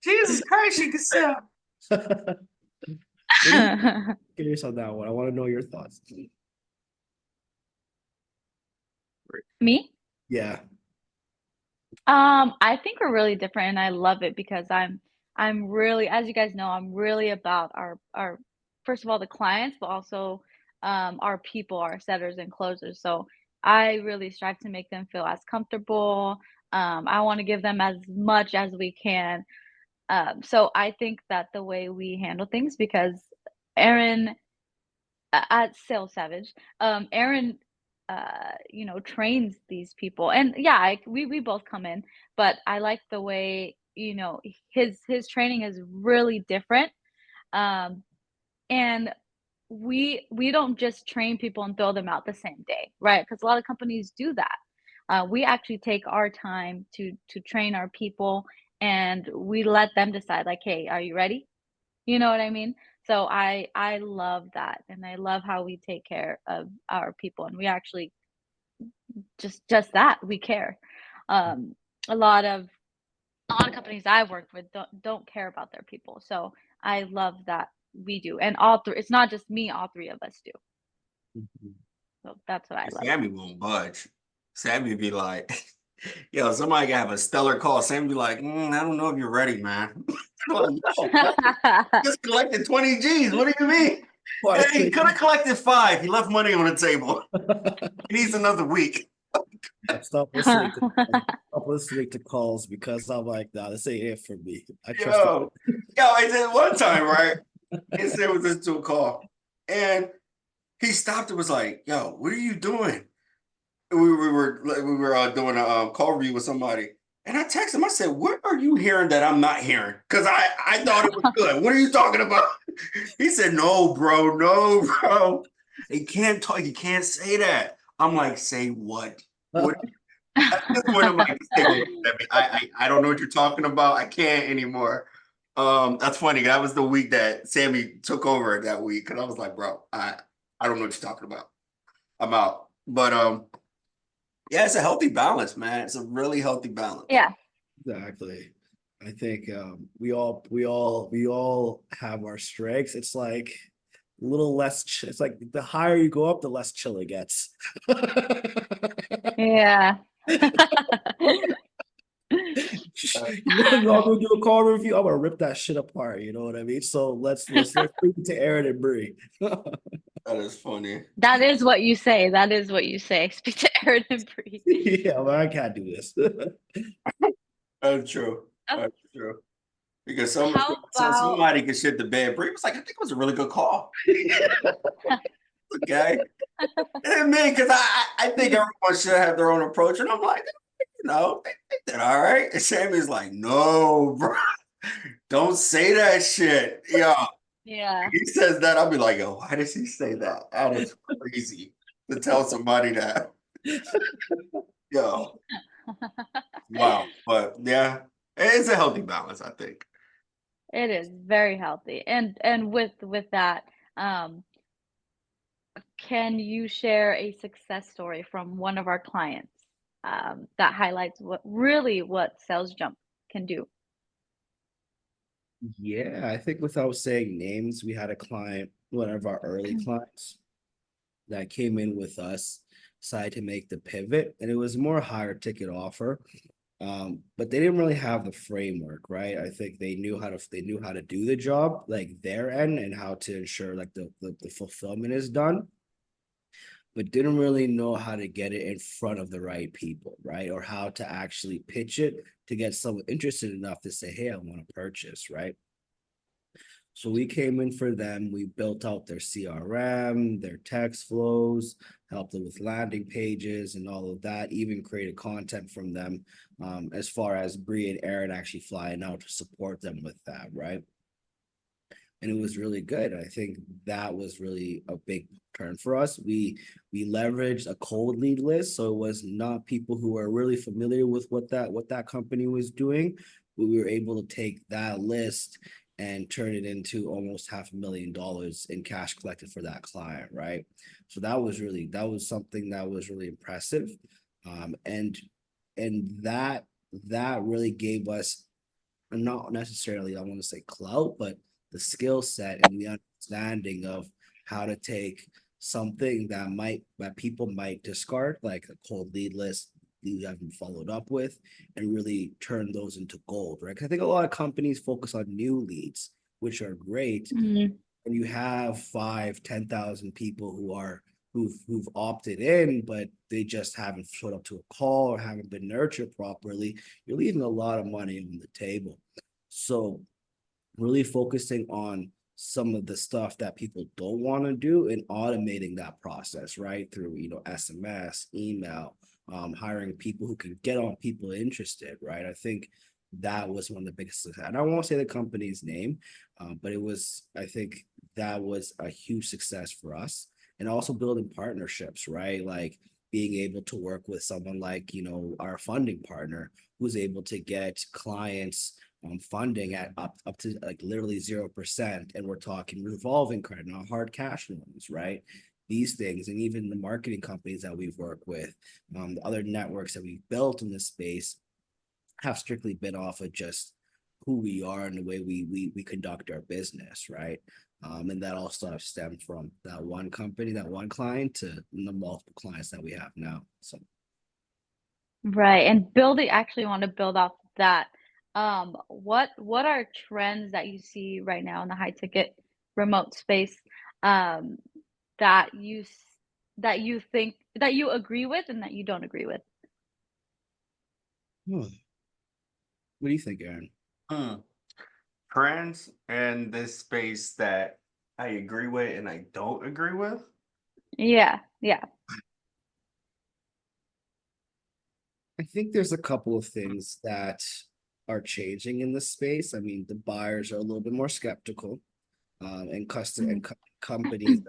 Jesus Christ, you can sell. What do you curious on that one? I want to know your thoughts. Me? Yeah. I think we're really different and I love it because I'm really, as you guys know, I'm really about our first of all the clients, but also our people, our setters and closers. So I really strive to make them feel as comfortable. I want to give them as much as we can. So I think that the way we handle things, because Aaron at Sales Savage, Aaron, trains these people, and yeah, we both come in, but I like the way his training is really different, um, and we don't just train people and throw them out the same day, right? Because a lot of companies do that. We actually take our time to train our people, and we let them decide, like, hey, are you ready? You know what I mean? So I love that, and I love how we take care of our people, and we actually just that, we care. Um, a lot of companies I've worked with don't care about their people, so I love that we do, and all three. It's not just me; all three of us do. Mhm. So that's what I love. Sammy won't budge. Sammy be like, yo, somebody can have a stellar call. Sammy be like, I don't know if you're ready, man. I'm like, yo, bro, just collected 20 G's. What do you mean? Why Hey, he could have collected 5. He left money on the table. He needs another week. I stop listening to calls because I'm like, nah, this ain't it for me. I trust it. I said one time, right? And Sam was listening to a call. And he stopped and was like, yo, what are you doing? We were doing a call review with somebody, and I texted him. I said, "What are you hearing that I'm not hearing?" Because I thought it was good. What are you talking about? He said, "No, bro, no, bro. You can't talk. You can't say that." I'm like, "Say what? What?" At this point, I'm like, "Take a look at me. I don't know what you're talking about. I can't anymore." That's funny. That was the week that Sammy took over that week, because I was like, "Bro, I don't know what you're talking about. I'm out." But yeah, it's a healthy balance, man. It's a really healthy balance. Yeah. Exactly. I think we all have our strengths. It's like a little less. It's like the higher you go up, the less chill it gets. Yeah. I'm gonna do a call review. I'm gonna rip that shit apart. You know what I mean? So let's bring it to Aaron and Brii. That is funny. That is what you say. That is what you say. Speak to Aaron and Bree. Yeah, but I can't do this. That's true. Oh, That's true. Because how about somebody can shit the bed. Bree was like, I think it was a really good call. Okay. And me, because I think everyone should have their own approach. And I'm like, they did all right. And Sammy's like, no, bro. Don't say that shit. Yeah. yeah. He says that, I'll be like, yo, why does he say that? That is crazy to tell somebody that. Yo, wow. But yeah, it's a healthy balance, I think. It is very healthy. And with that, um, can you share a success story from one of our clients that highlights what Sales Jump can do? Yeah, I think without saying names, we had a client, one of our early clients, that came in with us, decided to make the pivot, and it was more higher ticket offer. But they didn't really have the framework, right? I think they knew how to do the job, like their end, and how to ensure like the fulfillment is done, but didn't really know how to get it in front of the right people, right? Or how to actually pitch it to get someone interested enough to say, hey, I want to purchase, right? So we came in for them. We built out their CRM, their text flows, helped them with landing pages and all of that, even created content from them, as far as Brie and Aaron actually flying out to support them with that, right? And it was really good. I think that was really a big turn for us. We leveraged a cold lead list, so it was not people who are really familiar with what that company was doing, but we were able to take that list and turn it into almost $500,000 in cash collected for that client, right? So that was something that was really impressive. And that really gave us, not necessarily, I want to say clout, but the skill set and the understanding of how to take something that people might discard, like a cold lead list you haven't followed up with, and really turn those into gold, right? 'Cause I think a lot of companies focus on new leads, which are great, Mm-hmm. and you have 5, 10,000 people who've opted in, but they just haven't showed up to a call or haven't been nurtured properly, you're leaving a lot of money on the table. So really focusing on some of the stuff that people don't want to do and automating that process, right? Through, SMS, email, hiring people who can get on people interested, right? I think that was one of the biggest, and I won't say the company's name, but I think that was a huge success for us. And also building partnerships, right? Like being able to work with someone like, our funding partner who's able to get clients funding at up to like literally 0%, and we're talking revolving credit, not hard cash loans, right? These things, and even the marketing companies that we've worked with, the other networks that we've built in this space have strictly been off of just who we are and the way we conduct our business, right? And that all sort of stemmed from that one company, that one client, to the multiple clients that we have now. So Right, and building actually want to build off that. What are trends that you see right now in the high ticket remote space, um, that that you think that you agree with and that you don't agree with? what do you think, Aaron? Hmm. Trends in this space that I agree with and I don't agree with. Yeah, yeah. I think there's a couple of things that are changing in this space. I mean, the buyers are a little bit more skeptical, and custom Mhm. and companies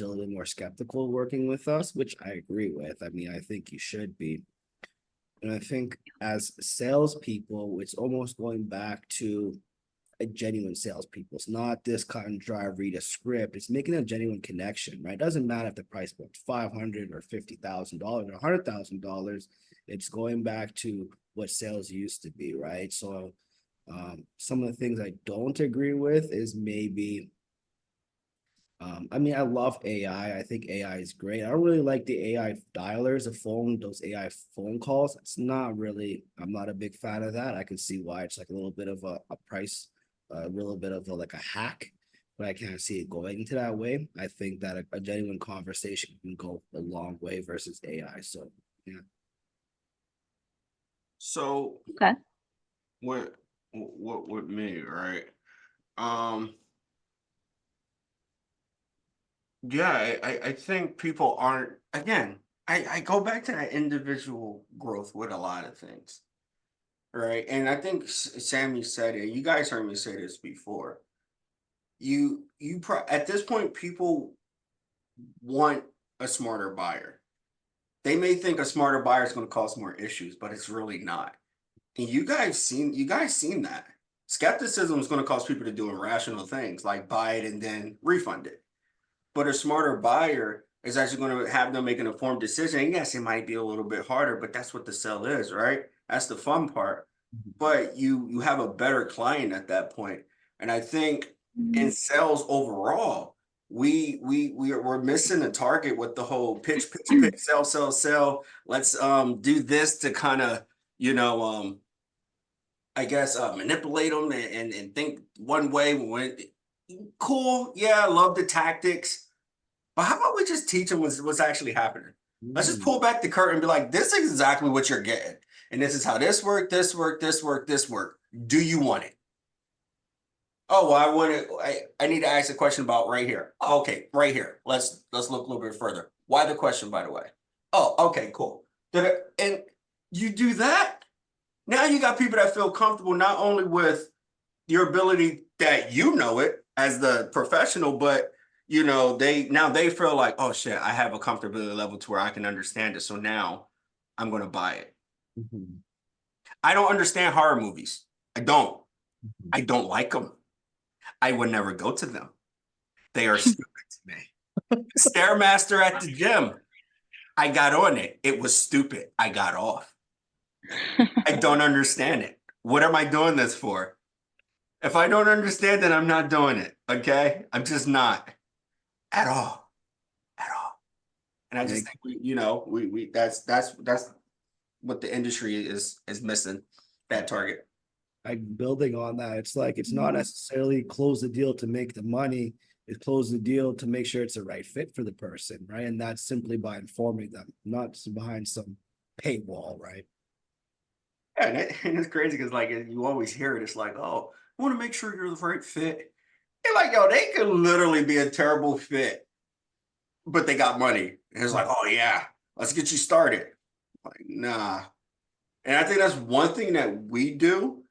are a little bit more skeptical working with us, which I agree with. I mean, I think you should be. And I think as salespeople, it's almost going back to a genuine salespeople. It's not this cut and dry read a script. It's making a genuine connection, right? It doesn't matter if the price point's $500 or $50,000 or $100,000. It's going back to what sales used to be, right? So some of the things I don't agree with is maybe I mean, I love AI. I think AI is great. I don't really like the AI dialers, those AI phone calls. It's not really, I'm not a big fan of that. I can see why it's like a little bit of a price, a little bit of like a hack, but I can't see it going into that way. I think that a genuine conversation can go a long way versus AI. So, yeah. So Okay. what with me, right? Um, yeah, I think people aren't, again, I go back to that individual growth with a lot of things, right? And I think Sammy said it. You guys heard me say this before. At this point, people want a smarter buyer. They may think a smarter buyer is going to cause more issues, but it's really not. And you guys seen that. Skepticism is going to cause people to do irrational things like buy it and then refund it. But a smarter buyer is actually going to have them make an informed decision. And yes, it might be a little bit harder, but that's what the sell is, right? That's the fun part. But you have a better client at that point. And I think in Mhm. sales overall, we're missing the target with the whole pitch, pitch, pitch, sell, sell, sell. Let's do this to kind of, you know, I guess manipulate them and think one way when cool, yeah, I love the tactics. But how about we just teach them what's actually happening? Let's just Mm. pull back the curtain and be like, this is exactly what you're getting. And this is how this worked, this worked, this worked, this worked. Do you want it? Oh, well, I need to ask a question about right here. Oh, okay, right here. Let's look a little bit further. Why the question, by the way? Oh, okay, cool. And you do that, now you got people that feel comfortable not only with your ability that you know it as the professional, but they feel like, oh shit, I have a comfortability level to where I can understand it. So now I'm gonna buy it. Mhm. I don't understand horror movies. I don't. Mhm. I don't like them. I would never go to them. They are stupid to me. Stairmaster at the gym. I got on it. It was stupid. I got off. I don't understand it. What am I doing this for? If I don't understand it, I'm not doing it. Okay? I'm just not at all. At all. And I just think we that's what the industry is missing, that target. Like building on that, it's like it's not necessarily close the deal to make the money. It's close the deal to make sure it's the right fit for the person, right? And that's simply by informing them, not behind some paywall, right? Yeah, and it's crazy because like you always hear it. It's like, oh, I want to make sure you're the right fit. You're like, yo, they could literally be a terrible fit, but they got money. And it's like, oh yeah, let's get you started. Like, nah. And I think that's one thing that we do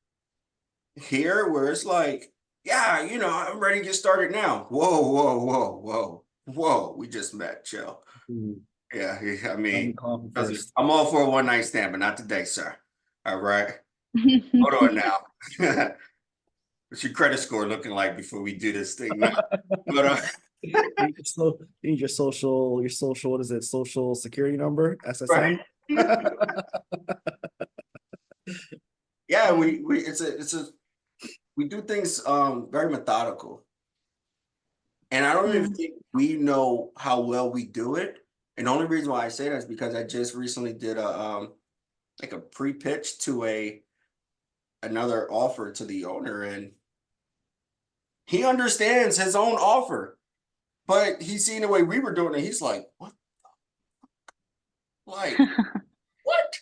here where it's like, yeah, I'm ready to get started now. Whoa, whoa, whoa, whoa, whoa. We just met, chill. Mm. Yeah, I Let me mean, call first. I'm all for a one night stand, but not today, sir. All right. Hold on now. What's your credit score looking like before we do this thing now? But You need your social, what is it? Social security number, right. SSN. Yeah, we do things very methodical. And I don't Yeah. even think we know how well we do it. And the only reason why I say that is because I just recently did a like a pre-pitch to another offer to the owner, and he understands his own offer, but he's seen the way we were doing it. He's like, what? Like, what?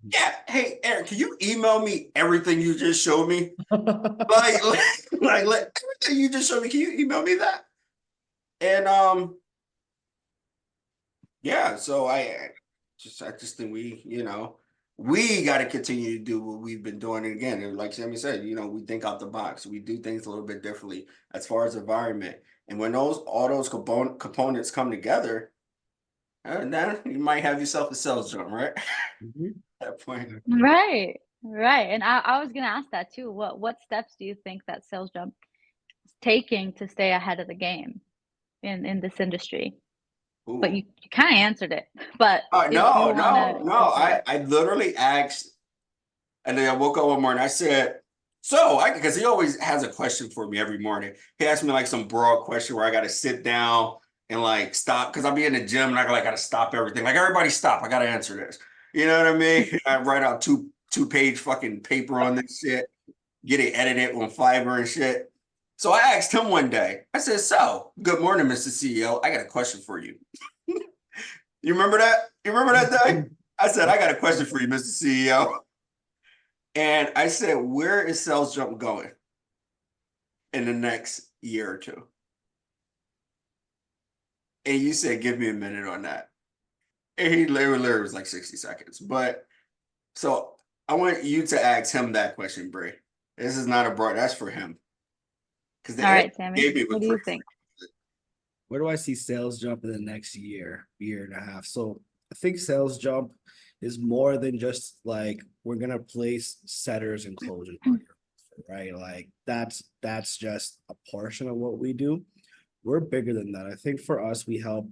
Yeah. Hey, Aaron, can you email me everything you just showed me? like everything you just showed me. Can you email me that? And yeah. So I just think we got to continue to do what we've been doing. And again, and like Sami said, we think out the box. We do things a little bit differently as far as environment. And when all those components come together, then you might have yourself a sales jump, right? At that point. Right, right. And I was gonna ask that too. What steps do you think that sales jump is taking to stay ahead of the game in this industry? But Ooh. you kind of answered it. But if you No, want no, to no. go further. I literally asked, and then I woke up one morning. I said, so because he always has a question for me every morning. He asked me like some broad question where I got to sit down and like stop because I'll be in the gym and I got to stop everything. Like everybody stop. I got to answer this. You know what I mean? I write out two-page fucking paper on this shit, get it edited on Fiverr and shit. So I asked him one day. I said, so good morning, Mr. CEO. I got a question for you. You remember that? You remember that day? I said, I got a question for you, Mr. CEO. And I said, where is Sales Jump going in the next year or two? And you said, give me a minute on that. And he literally was like 60 seconds. But so I want you to ask him that question, Brie. This is not a broad, that's for him. Because the All answer right, Sami, he gave me what was do you pretty. think? Where do I see sales jump in the next year and a half? So I think sales jump is more than just like we're gonna place setters and closers on your roster, right? Like that's just a portion of what we do. We're bigger than that. I think for us, we help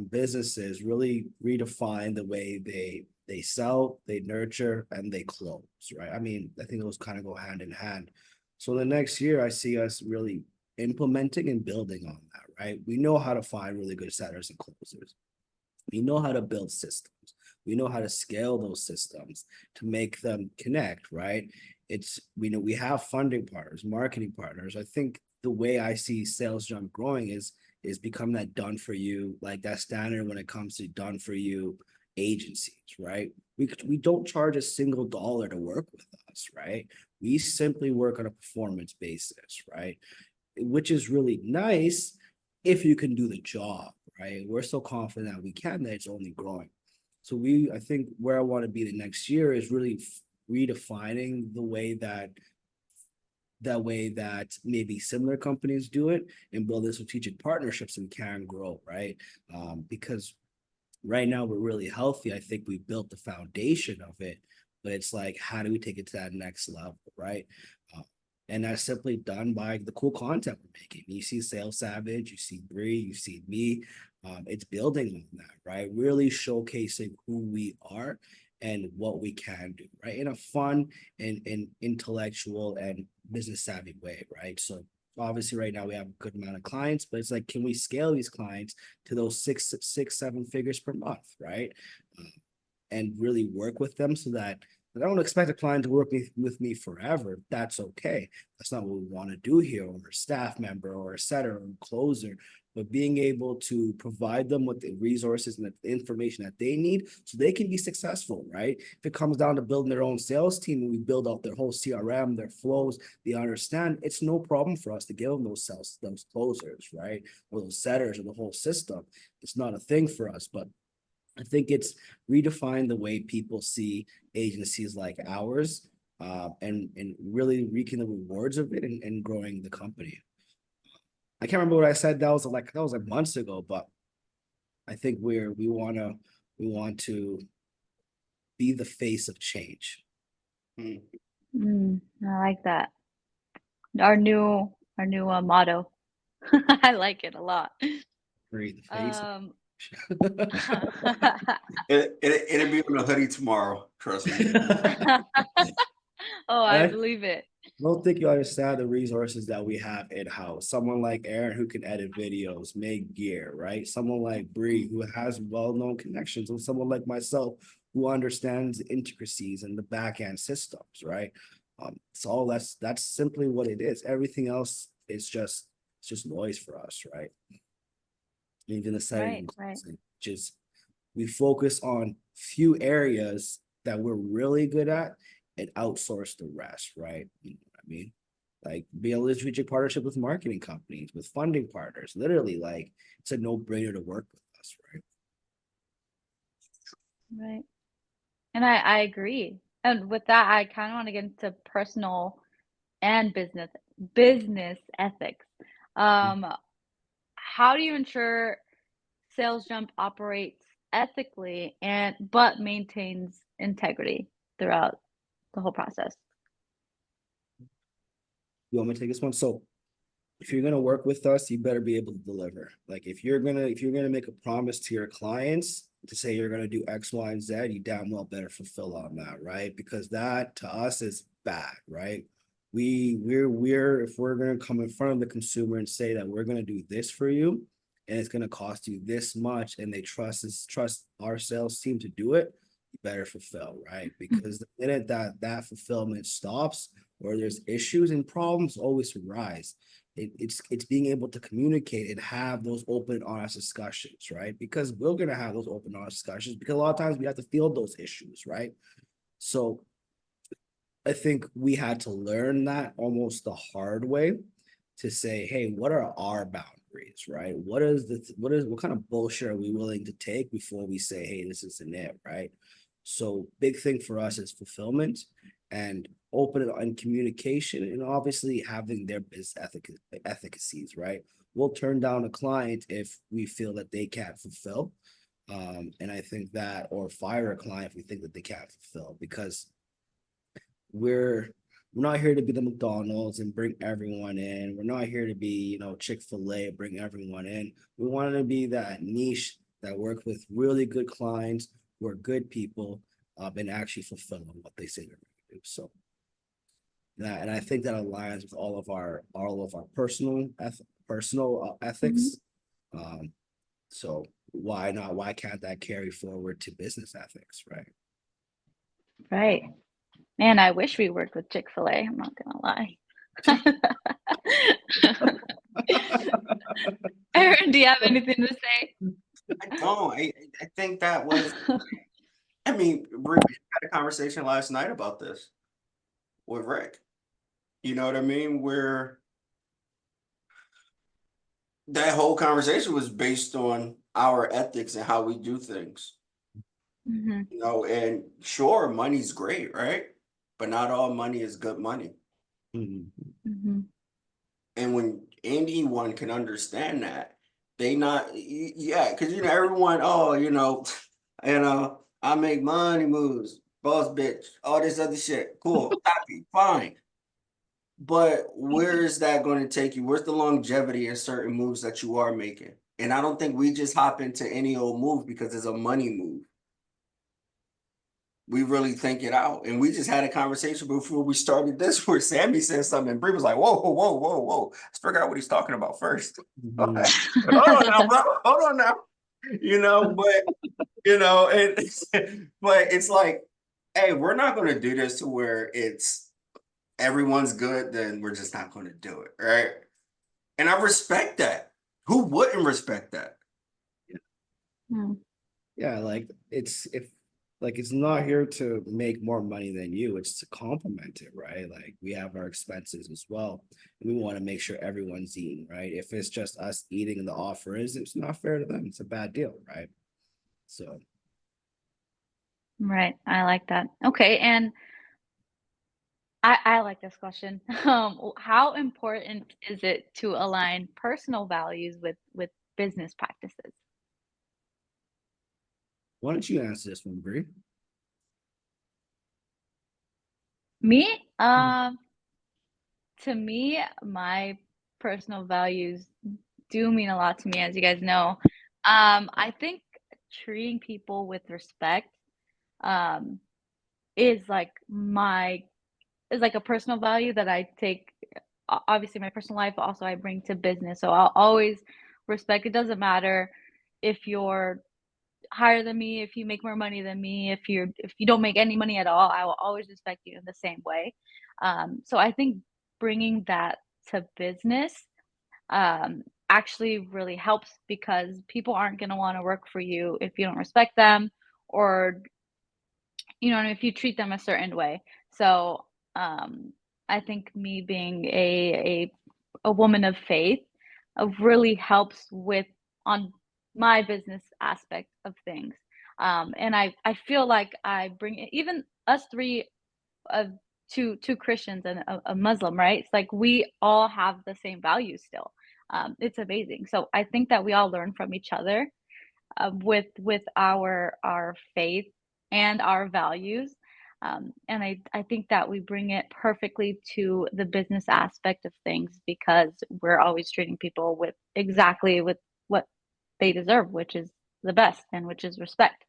businesses really redefine the way they sell, they nurture, and they close, right? I mean, I think those kind of go hand in hand. So the next year, I see us really implementing and building on that, right? We know how to find really good setters and closers. We know how to build systems. We know how to scale those systems to make them connect, right? We know we have funding partners, marketing partners. I think the way I see Sales Jump growing is become that done for you, like that standard when it comes to done for you agencies, right? We don't charge a single dollar to work with us, right? We simply work on a performance basis, right? Which is really nice if you can do the job, right? We're so confident that we can that it's only growing. So I think where I want to be the next year is really redefining the way that maybe similar companies do it and building strategic partnerships and can grow, right? Because right now we're really healthy. I think we built the foundation of it, but it's like, how do we take it to that next level, right? And that's simply done by the cool content we're making. You see Sales Savage, you see Brii, you see me. It's building on that, right? Really showcasing who we are and what we can do, right? In a fun and intellectual and business savvy way, right? So obviously right now we have a good amount of clients, but it's like, can we scale these clients to those seven figures per month, right? And really work with them so that I don't expect a client to work with me forever. That's okay. That's not what we want to do here, or a staff member or a setter or a closer, but being able to provide them with the resources and the information that they need so they can be successful, right? If it comes down to building their own sales team and we build out their whole CRM, their flows, they understand it's no problem for us to give them those closers, right? Or those setters or the whole system. It's not a thing for us, but I think it's redefined the way people see agencies like ours, and really reaping the rewards of it and growing the company. I can't remember what I said. That was like months ago, but I think we want to be the face of change. I like that. Our new motto. I like it a lot. Be the face. Um, It'll be on the hoodie tomorrow. Trust me. oh, I I believe it. don't think you understand the resources that we have in-house. Someone like Aaron who can edit videos, make gear, right? Someone like Brii who has well-known connections, and someone like myself who understands the intricacies and the back-end systems, right? So that's simply what it is. Everything else is just noise for us, right? Even the Right, settings, right. just we focus on few areas that we're really good at and outsource the rest, right? You know what I mean? Like be a strategic partnership with marketing companies, with funding partners. Literally, like it's a no-brainer to work with us, right? Right. And I agree. And with that, I kind of want to get into personal and business ethics. Um, how do you ensure Sales Jump operates ethically and but maintains integrity throughout the whole process? You want me to take this one? So if you're gonna work with us, you better be able to deliver. Like if you're gonna make a promise to your clients to say you're gonna do X, Y, and Z, you damn well better fulfill on that, right? Because that to us is bad, right? We're if we're gonna come in front of the consumer and say that we're gonna do this for you and it's gonna cost you this much and they trust our sales team to do it, you better fulfill, right? Because the minute that fulfillment stops or there's issues and problems always arise, it's being able to communicate and have those open, honest discussions, right? Because we're gonna have those open, honest discussions because a lot of times we have to field those issues, right? So I think we had to learn that almost the hard way to say, hey, what are our boundaries, right? What kind of bullshit are we willing to take before we say, hey, this isn't it, right? So big thing for us is fulfillment and open and communication, and obviously having their business efficacies, right? We'll turn down a client if we feel that they can't fulfill. And I think that, or fire a client if we think that they can't fulfill, because we're not here to be the McDonald's and bring everyone in. We're not here to be, Chick-fil-A, bring everyone in. We want to be that niche that work with really good clients who are good people, and actually fulfill on what they say they're going to do. So that, and I think that aligns with all of our personal Mhm. ethics. So why not? Why can't that carry forward to business ethics, right? Right. Man, I wish we worked with Chick-fil-A, I'm not gonna lie. Aaron, do you have anything to say? I don't. I think that was. I mean, we had a conversation last night about this with Rick. You know what I mean? Where that whole conversation was based on our ethics and how we do things. Mhm, And sure, money's great, right? But not all money is good money. Mhm. mhm. And when anyone can understand that, they not, yeah, because everyone, oh, I make money moves, boss bitch, all this other shit. Cool, copy, fine. But where is that going to take you? Where's the longevity in certain moves that you are making? And I don't think we just hop into any old move because it's a money move. We really think it out. And we just had a conversation before we started this where Sammy said something and Brie was like, whoa, whoa, whoa, whoa, whoa. Let's figure out what he's talking about first. Hold on now, bro. Hold on now. But it's like, hey, we're not going to do this to where it's everyone's good, then we're just not going to do it, right? And I respect that. Who wouldn't respect that? Yeah, like it's not here to make more money than you, it's to complement it, right? Like we have our expenses as well. And we want to make sure everyone's eating, right? If it's just us eating and the offer is, it's not fair to them. It's a bad deal, right? So Right. I like that. Okay. And I like this question. How important is it to align personal values with business practices? why don't you answer this one, Brie? Me? To me, my personal values do mean a lot to me, as you guys know. I think treating people with respect um, is like a personal value that I take obviously my personal life, but also I bring to business. So I'll always respect. It doesn't matter if you're higher than me, if you make more money than me, if you don't make any money at all, I will always respect you in the same way. So I think bringing that to business actually really helps because people aren't going to want to work for you if you don't respect them or if you treat them a certain way. So I think me being a woman of faith really helps with on my business aspect of things. And I feel like I bring even us three of two Christians and a Muslim, right? It's like we all have the same values still. It's amazing. So I think that we all learn from each other with our faith and our values. And I think that we bring it perfectly to the business aspect of things because we're always treating people with what they deserve, which is the best and which is respect,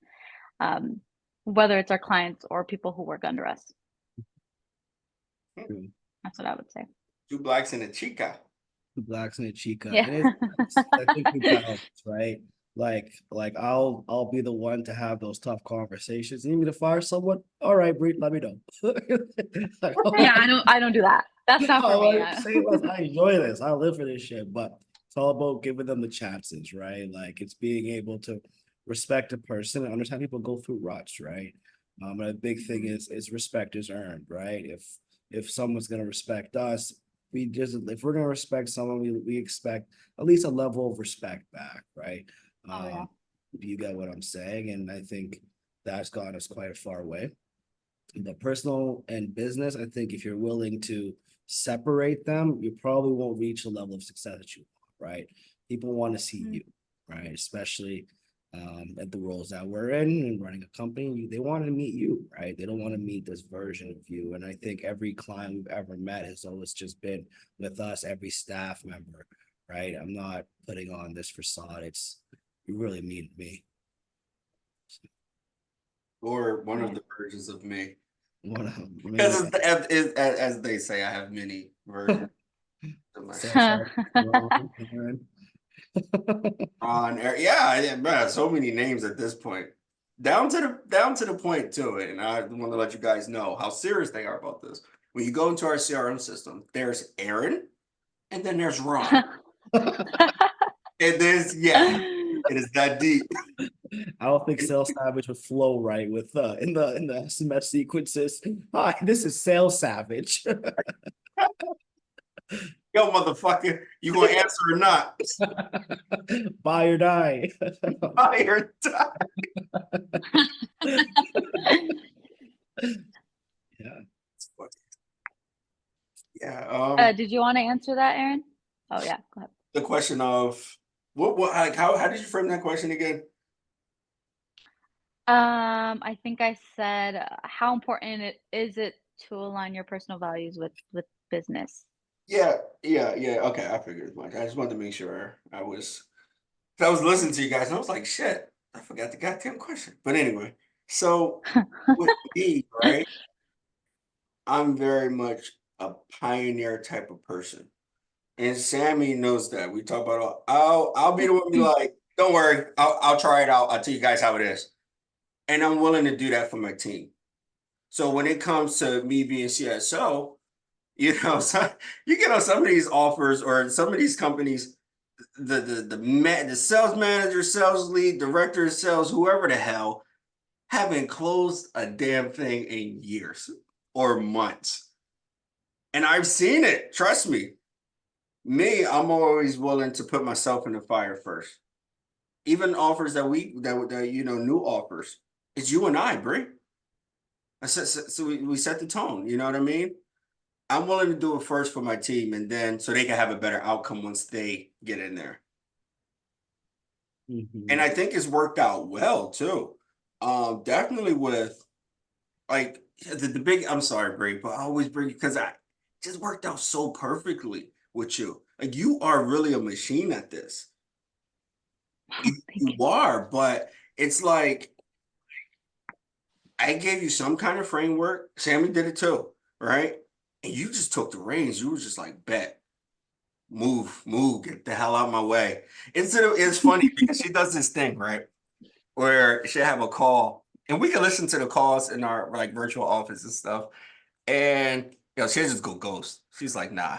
um, whether it's our clients or people who work under us. That's what I would say. Two blacks and a chica. Two blacks and a chica. Yeah. It is, I think we balance, right? Like I'll be the one to have those tough conversations. You need me to fire someone? All right, Brie, let me know. Like, Yeah, I don't do that. That's not for no, me. like, say less. I enjoy this. I live for this shit, but it's all about giving them the chances, right? Like it's being able to respect a person and understand people go through ruts, right? And a big thing is respect is earned, right? If someone's gonna respect us, if we're gonna respect someone, we expect at least a level of respect back, right? Oh yeah. Do you get what I'm saying? And I think that's gotten us quite a far way. But personal and business, I think if you're willing to separate them, you probably won't reach the level of success that you want, right? People want to see you, right? Especially at the roles that we're in and running a company, they want to meet you, right? They don't want to meet this version of you. And I think every client we've ever met has always just been with us, every staff member, right? I'm not putting on this facade. It's you really mean me. Or one of the versions of me. One of Because as they say, I have many versions of myself. On air, yeah, man, so many names at this point. Down to the point to it, and I want to let you guys know how serious they are about this. When you go into our CRM system, there's Aaron, and then there's Ron. And there's it is that deep. I don't think Sales Savage would flow right with in the SMS sequences. Hi, this is Sales Savage. Yo, motherfucker, you gonna answer or not? Buy or die. Buy or die. Yeah. Yeah. Did you want to answer that, Aaron? Oh yeah, go ahead. The question of what like how did you frame that question again? I think I said how important is it to align your personal values with business? Yeah. Okay, I figured as much. I just wanted to make sure I was listening to you guys and I was like, shit, I forgot the goddamn question. But anyway, so with me, right, I'm very much a pioneer type of person. And Sammy knows that. We talk about I'll be the one to be like, don't worry, I'll try it out. I'll tell you guys how it is. And I'm willing to do that for my team. So when it comes to me being CSO, so you get on some of these offers or some of these companies, the sales manager, sales lead, director of sales, whoever the hell, haven't closed a damn thing in years or months. And I've seen it. Trust me. I'm always willing to put myself in the fire first. Even offers that new offers. It's you and I, Brie. So we set the tone. You know what I mean? I'm willing to do it first for my team, and then so they can have a better outcome once they get in there. And I think it's worked out well too. Definitely with like the big. I'm sorry, Brie, but I always bring because I just worked out so perfectly with you. Like you are really a machine at this. You are, but it's like I gave you some kind of framework. Sammy did it too, right? And you just took the reins. You were just like, bet, move, get the hell out of my way. It's funny because she does this thing, right? Where she'll have a call and we can listen to the calls in our like virtual office and stuff. And she'll just go ghost. She's like, nah,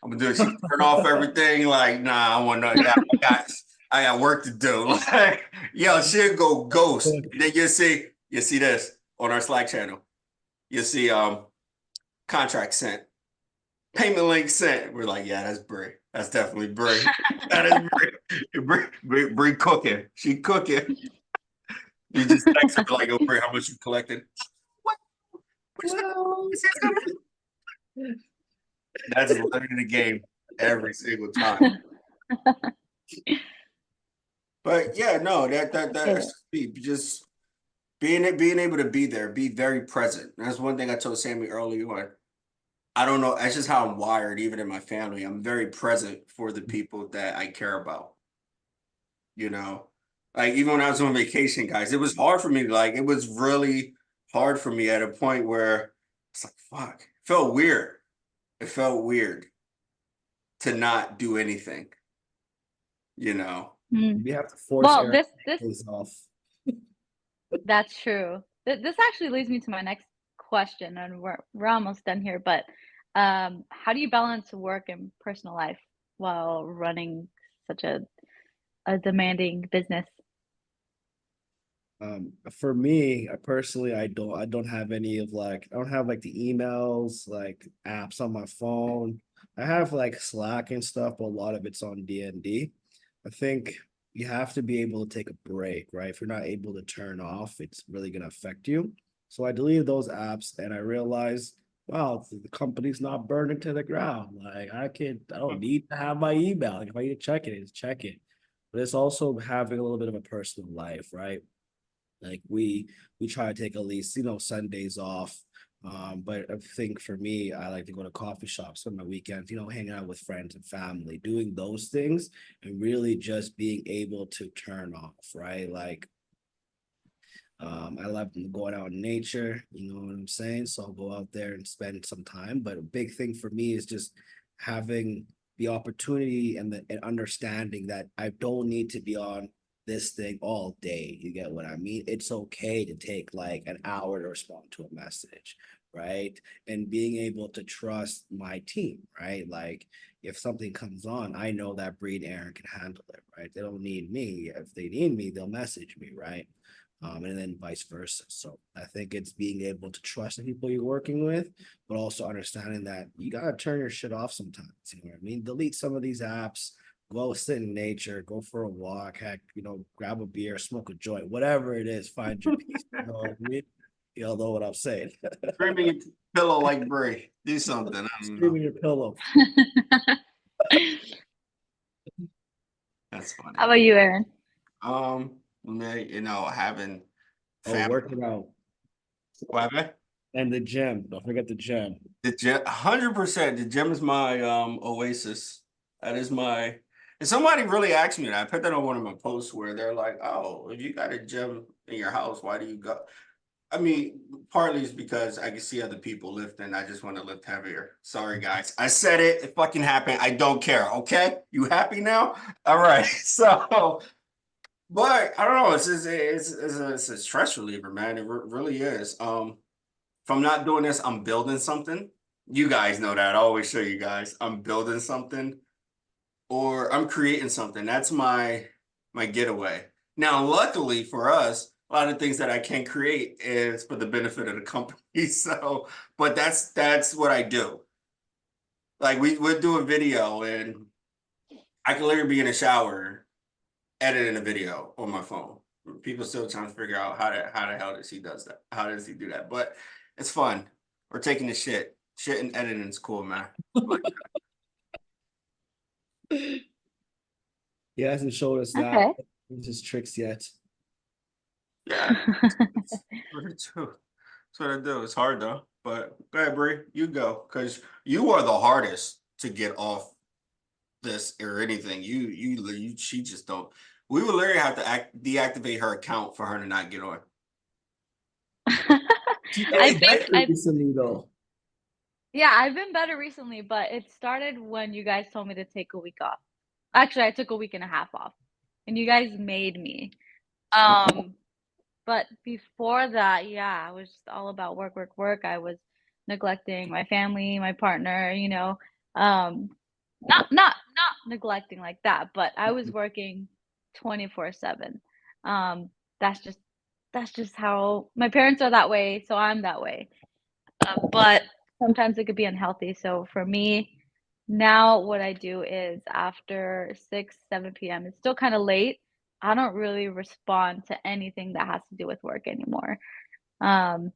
I'm gonna do it. She turn off everything, like, nah, I want to know. I got work to do. Like, she'll go ghost. And then you see this on our Slack channel. You see contract sent, payment link sent. We're like, yeah, that's Brie. That's definitely Brie. That is Brie. Brie cooking. She cooking. You just text her like, oh, Brie, how much you collected? What? Well, That's literally the game every single time. But yeah, no, that's just being able to be there, be very present. That's one thing I told Sammy early on. I don't know. That's just how I'm wired, even in my family. I'm very present for the people that I care about. You know, like even when I was on vacation, guys, it was hard for me. Like it was really hard for me at a point where it's like, fuck, it felt weird. It felt weird to not do anything, you know. we have to force Well, Eric this days off. that's true. This actually leads me to my next question, and we're almost done here. But how do you balance work and personal life while running such a demanding business? For me, personally, I don't have any of like, I don't have like the emails, like apps on my phone. I have like Slack and stuff, but a lot of it's on D&D. I think you have to be able to take a break, right? If you're not able to turn off, it's really gonna affect you. So I deleted those apps and I realized, wow, the company's not burning to the ground. Like I don't need to have my email. Like if I need to check it, just check it. But it's also having a little bit of a personal life, right? Like we try to take at least, Sundays off. But I think for me, I like to go to coffee shops on my weekends, hanging out with friends and family, doing those things and really just being able to turn off, right? Like I love going out in nature, you know what I'm saying? So I'll go out there and spend some time. But a big thing for me is just having the opportunity and the and understanding that I don't need to be on this thing all day. You get what I mean? It's okay to take like an hour to respond to a message, right? And being able to trust my team, right? Like if something comes on, I know that Bree and Aaron can handle it, right? They don't need me. If they need me, they'll message me, right? And then vice versa. So I think it's being able to trust the people you're working with, but also understanding that you gotta turn your shit off sometimes. You know what I mean? Delete some of these apps, go sit in nature, go for a walk, heck, grab a beer, smoke a joint, whatever it is, find your peace. You know what I mean? You all know what I'm saying. Screaming your pillow like Brie. Do something. I don't know. Screaming your pillow. That's funny. How about you, Aaron? Having Oh, family. working out. What happened? And the gym. Don't forget the gym. The gym, 100%. The gym is my oasis. That is my. And somebody really asked me that. I put that on one of my posts where they're like, "Oh, if you got a gym in your house, why do you go?" I mean, partly is because I can see other people lifting. I just want to lift heavier. Sorry, guys. I said it. It fucking happened. I don't care. Okay, you happy now? All right. So, but I don't know. It's a stress reliever, man. It really is. If I'm not doing this, I'm building something. You guys know that. I always show you guys. I'm building something or I'm creating something. That's my getaway. Now, luckily for us, a lot of things that I can create is for the benefit of the company. So, but that's what I do. Like we'd do a video and I can literally be in a shower editing a video on my phone. People still trying to figure out how the hell does he does that? How does he do that? But it's fun. Or taking the shit. Shit and editing is cool, man. He hasn't showed us that. Okay. His tricks yet. Yeah. That's what I do. It's hard though. But go ahead, Brie, you go. Because you are the hardest to get off this or anything. She just don't. We would literally have to deactivate her account for her to not get on. I think recently though. yeah, I've been better recently, but it started when you guys told me to take a week off. Actually, I took a week and a half off, and you guys made me. Um, but before that, yeah, I was just all about work, work, work. I was neglecting my family, my partner, um, not neglecting like that, but I was working 24/7. Um, that's just that's just how my parents are that way, so I'm that way. But sometimes it could be unhealthy. So for me, now what I do is after 6, 7 p.m., it's still kind of late. I don't really respond to anything that has to do with work anymore. Um,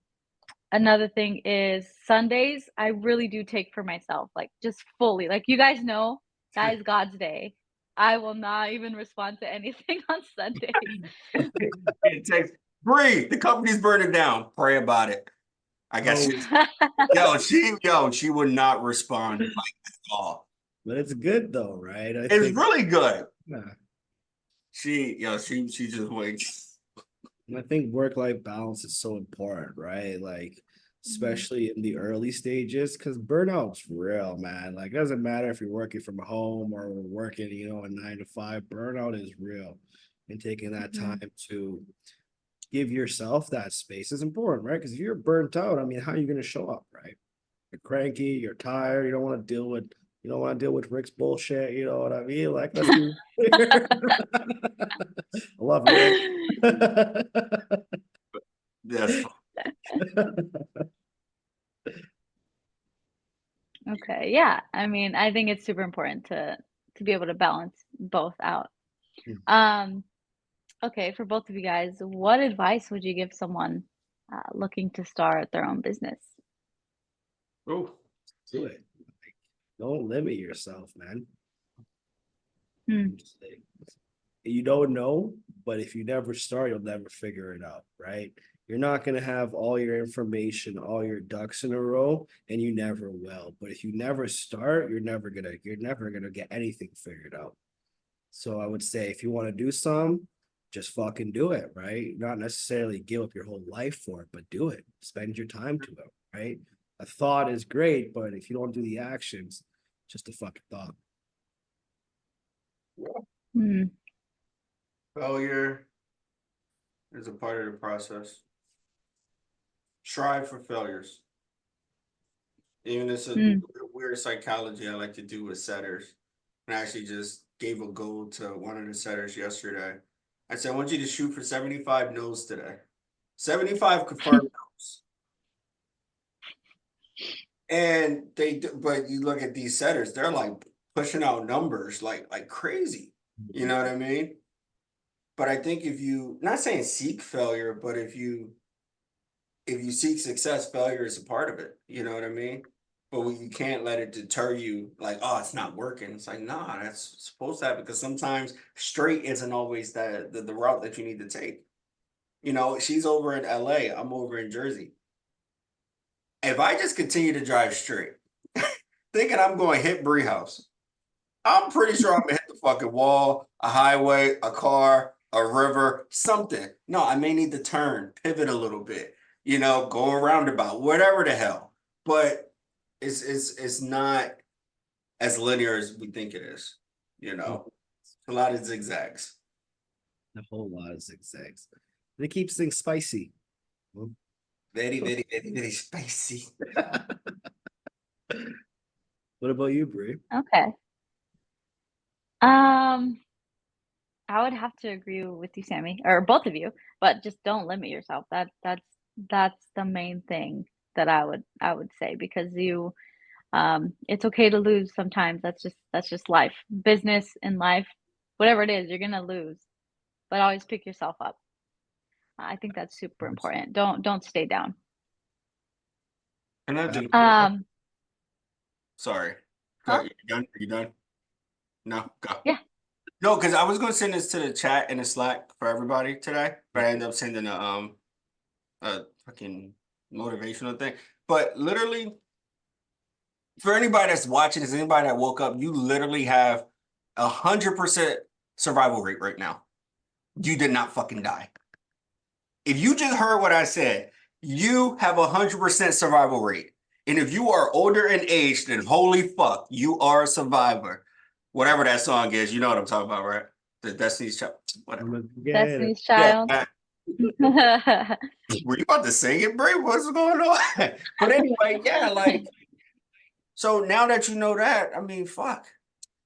Another thing is Sundays, I really do take for myself, like just fully. Like you guys know, that is God's day. I will not even respond to anything on Sundays. It takes Brie, the company's burning down. Pray about it. I guess Oh, she would not respond like at all. but it's good though, right? I It's think really good. yeah. She just waits. And I think work-life balance is so important, right? Like, especially in the early stages, because burnout's real, man. Like, it doesn't matter if you're working from home or working, a 9 to 5, burnout is real. And taking that Mhm. time to give yourself that space is important, right? Because if you're burnt out, I mean, how are you going to show up, right? You're cranky, you're tired, you don't want to deal with Rick's bullshit, you know what I mean? Like, let's be clear. I love Rick. That's fine. Okay, yeah. I mean, I think it's super important to be able to balance both out. Um, okay, for both of you guys, what advice would you give someone looking to start their own business? Oh, Do it. Don't limit yourself, man. Hmm. You don't know, but if you never start, you'll never figure it out, right? You're not going to have all your information, all your ducks in a row, and you never will. But if you never start, you're never gonna get anything figured out. So I would say if you want to do some, just fucking do it, right? Not necessarily give up your whole life for it, but do it. Spend your time to it, right? A thought is great, but if you don't do the actions, just a fucking thought. Hmm. failure is a part of the process. Strive for failures. Even it's a Hmm. weird psychology I like to do with setters. And I actually just gave a goal to one of the setters yesterday. I said, I want you to shoot for 75 no's today. 75 confirmed no's. And but you look at these setters, they're like pushing out numbers like crazy. You know what I mean? But I think if you not saying seek failure, but if you seek success, failure is a part of it. You know what I mean? But you can't let it deter you like, oh, it's not working. It's like, nah, that's supposed to happen because sometimes straight isn't always the route that you need to take. She's over in LA, I'm over in Jersey. if I just continue to drive straight, thinking I'm going to hit Brii house, I'm pretty sure I'm gonna hit the fucking wall, a highway, a car, a river, something. No, I may need to turn, pivot a little bit, go a roundabout, whatever the hell. But it's not as linear as we think it is. A lot of zigzags. A whole lot of zigzags. And it keeps things spicy. Very, very, very, very spicy. What about you, Brie? Okay. I would have to agree with you, Sammy, or both of you, but just don't limit yourself. That's the main thing that I would say, because it's okay to lose sometimes. That's just life. Business and life, whatever it is, you're gonna lose, but always pick yourself up. I think that's super important. Don't stay down. Can I do? Um, Sorry. Go, huh? you done? You done? No, go. Yeah. No, because I was gonna send this to the chat and the Slack for everybody today, but I ended up sending a fucking motivational thing. But literally, for anybody that's watching, is anybody that woke up, you literally have 100% survival rate right now. You did not fucking die. If you just heard what I said, you have 100% survival rate. And if you are older in age, then holy fuck, you are a survivor. Whatever that song is, you know what I'm talking about, right? The Destiny's Child, whatever. Destiny's Yeah. Child. Were you about to sing it, Bray? What's going on? But anyway, yeah, like, so now that you know that, I mean, fuck,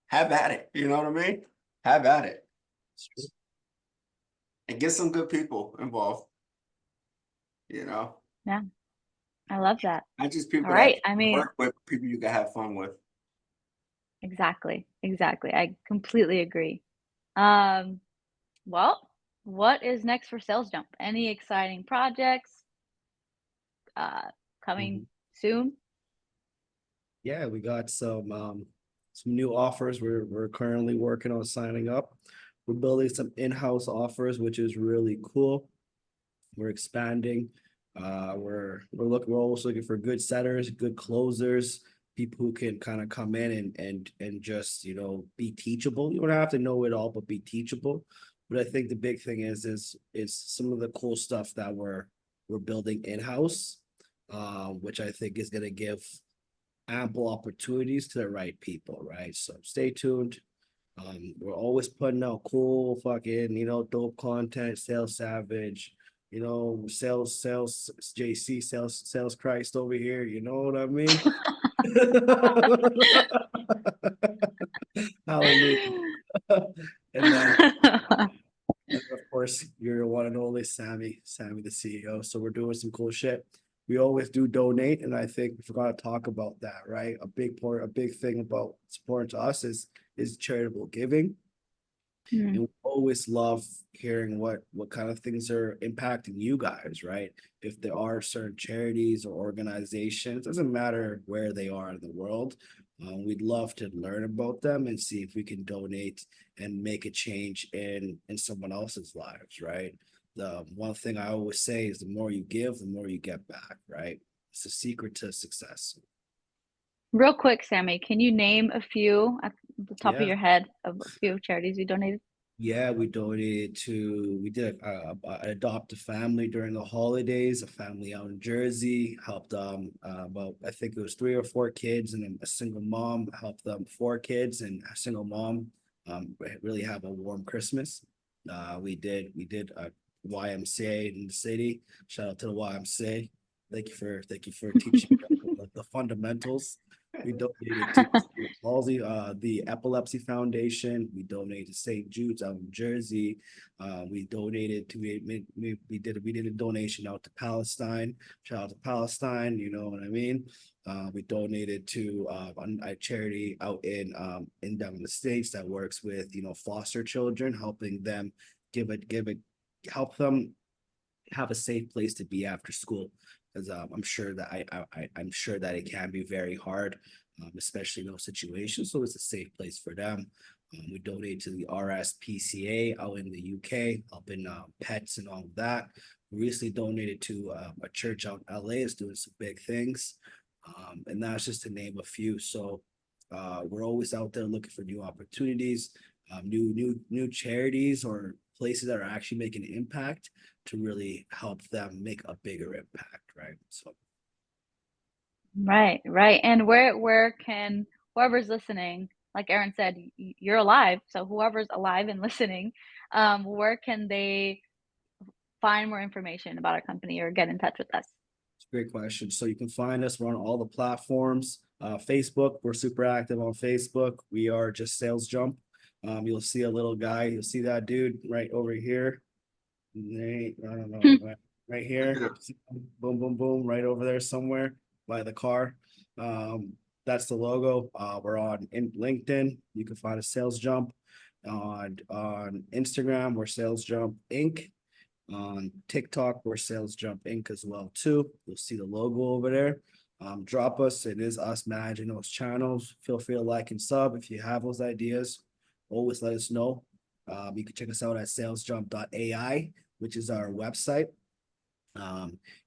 have at it. You know what I mean? Have at it. And get some good people involved. Yeah, I love that. Not just All people that right. I mean, work with, people you can have fun with. exactly. Exactly. I completely agree. Um, well, what is next for Sales Jump? Any exciting projects uh coming soon? Yeah, we got some new offers we're currently working on signing up. We're building some in-house offers, which is really cool. We're expanding. We're always looking for good setters, good closers, people who can kind of come in and just be teachable. You don't have to know it all, but be teachable. But I think the big thing is some of the cool stuff that we're building in-house, which I think is gonna give ample opportunities to the right people, right? So stay tuned. We're always putting out cool fucking, dope content, sales savage, sales JC, sales Christ over here, you know what I mean? Hallelujah. And then of course you're one and only Sami, the CEO. So we're doing some cool shit. We always do donate, and I think we forgot to talk about that, right? A big thing about support to us is charitable giving. And we always love hearing what kind of things are impacting you guys, right? If there are certain charities or organizations, doesn't matter where they are in the world, we'd love to learn about them and see if we can donate and make a change in someone else's lives, right? The one thing I always say is the more you give, the more you get back, right? It's the secret to success. Real quick, Sammy, can you name a few at the top of Yeah. your head of a few charities you donated? Yeah, we did adopt a family during the holidays, a family out in Jersey, helped about, I think it was 3 or 4 kids, and then a single mom helped them 4 kids, and a single mom really have a warm Christmas. We did a YMCA in the city. Shout out to the YMCA. Thank you for teaching the fundamentals. We donated to Palsy, the Epilepsy Foundation. We donated to St. Jude's out in Jersey. We did a donation out to Palestine. Shout out to Palestine, you know what I mean? We donated to a charity out in down in the States that works with foster children, helping them help them have a safe place to be after school, because I'm sure that I'm sure that it can be very hard, especially in those situations. So it's a safe place for them. We donate to the RSPCA out in the UK, helping pets and all of that. We recently donated to a church out in LA is doing some big things. And that's just to name a few. So we're always out there looking for new opportunities, new charities or places that are actually making an impact to really help them make a bigger impact, right? So Right, right. And where can whoever's listening, like Aaron said, you're alive. So whoever's alive and listening, where can they find more information about our company or get in touch with us? it's a great question. So you can find us. We're on all the platforms. Facebook, we're super active on Facebook. We are just Sales Jump. You'll see a little guy. You'll see that dude right over here. Right, I don't know, right here. Boom, boom, boom, right over there somewhere by the car. That's the logo. We're on in LinkedIn. You can find a Sales Jump. On Instagram, we're Sales Jump Inc. On TikTok, we're Sales Jump Inc. as well too. You'll see the logo over there. Drop us. It is us managing those channels. Feel free to like and sub if you have those ideas. Always let us know. You can check us out at salesjump.ai, which is our website.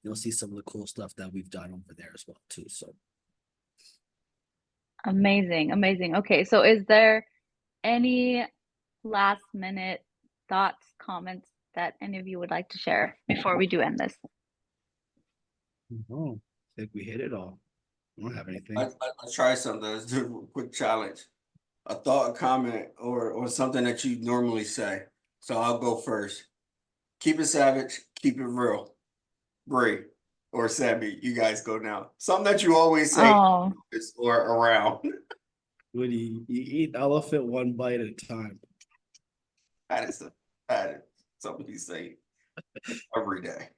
You'll see some of the cool stuff that we've done over there as well too. So Amazing, amazing. Okay, so is there any last minute thoughts, comments that any of you would like to share before we do end this? oh, I think we hit it all. I don't have anything. Let's try something. Let's do a quick challenge. A thought, a comment, or something that you normally say. So I'll go first. Keep it savage, keep it real. Brii or Sami, you guys go now. Something that you always say Oh, or around. When you eat elephant one bite at a time. That is something you say every day.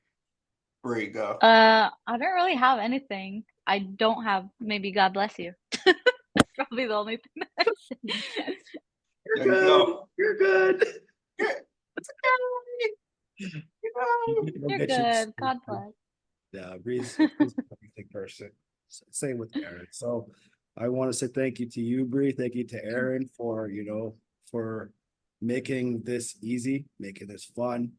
Brii, go. I don't really have anything. I don't have maybe God bless you. That's probably the only thing that I say. You're There you good. go. You're good. You're Get you good. God bless. Yeah, Bree's a everything person. Same with Aaron. So I want to say thank you to you, Bree. Thank you to Aaron for for making this easy, making this fun,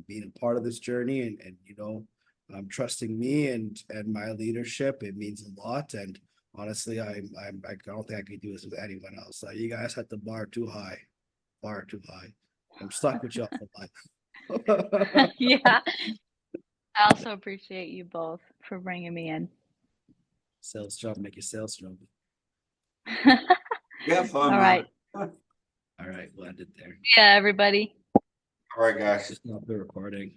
being a part of this journey, and trusting me and my leadership. It means a lot. And honestly, I don't think I could do this with anyone else. You guys had the bar too high, far too high. I'm stuck with y'all for life. Yeah. I also appreciate you both for bringing me in. Sales job, make your sales job. You have fun, All man. right. All right, we'll end it there. Yeah, everybody. All right, guys. Just stop the recording.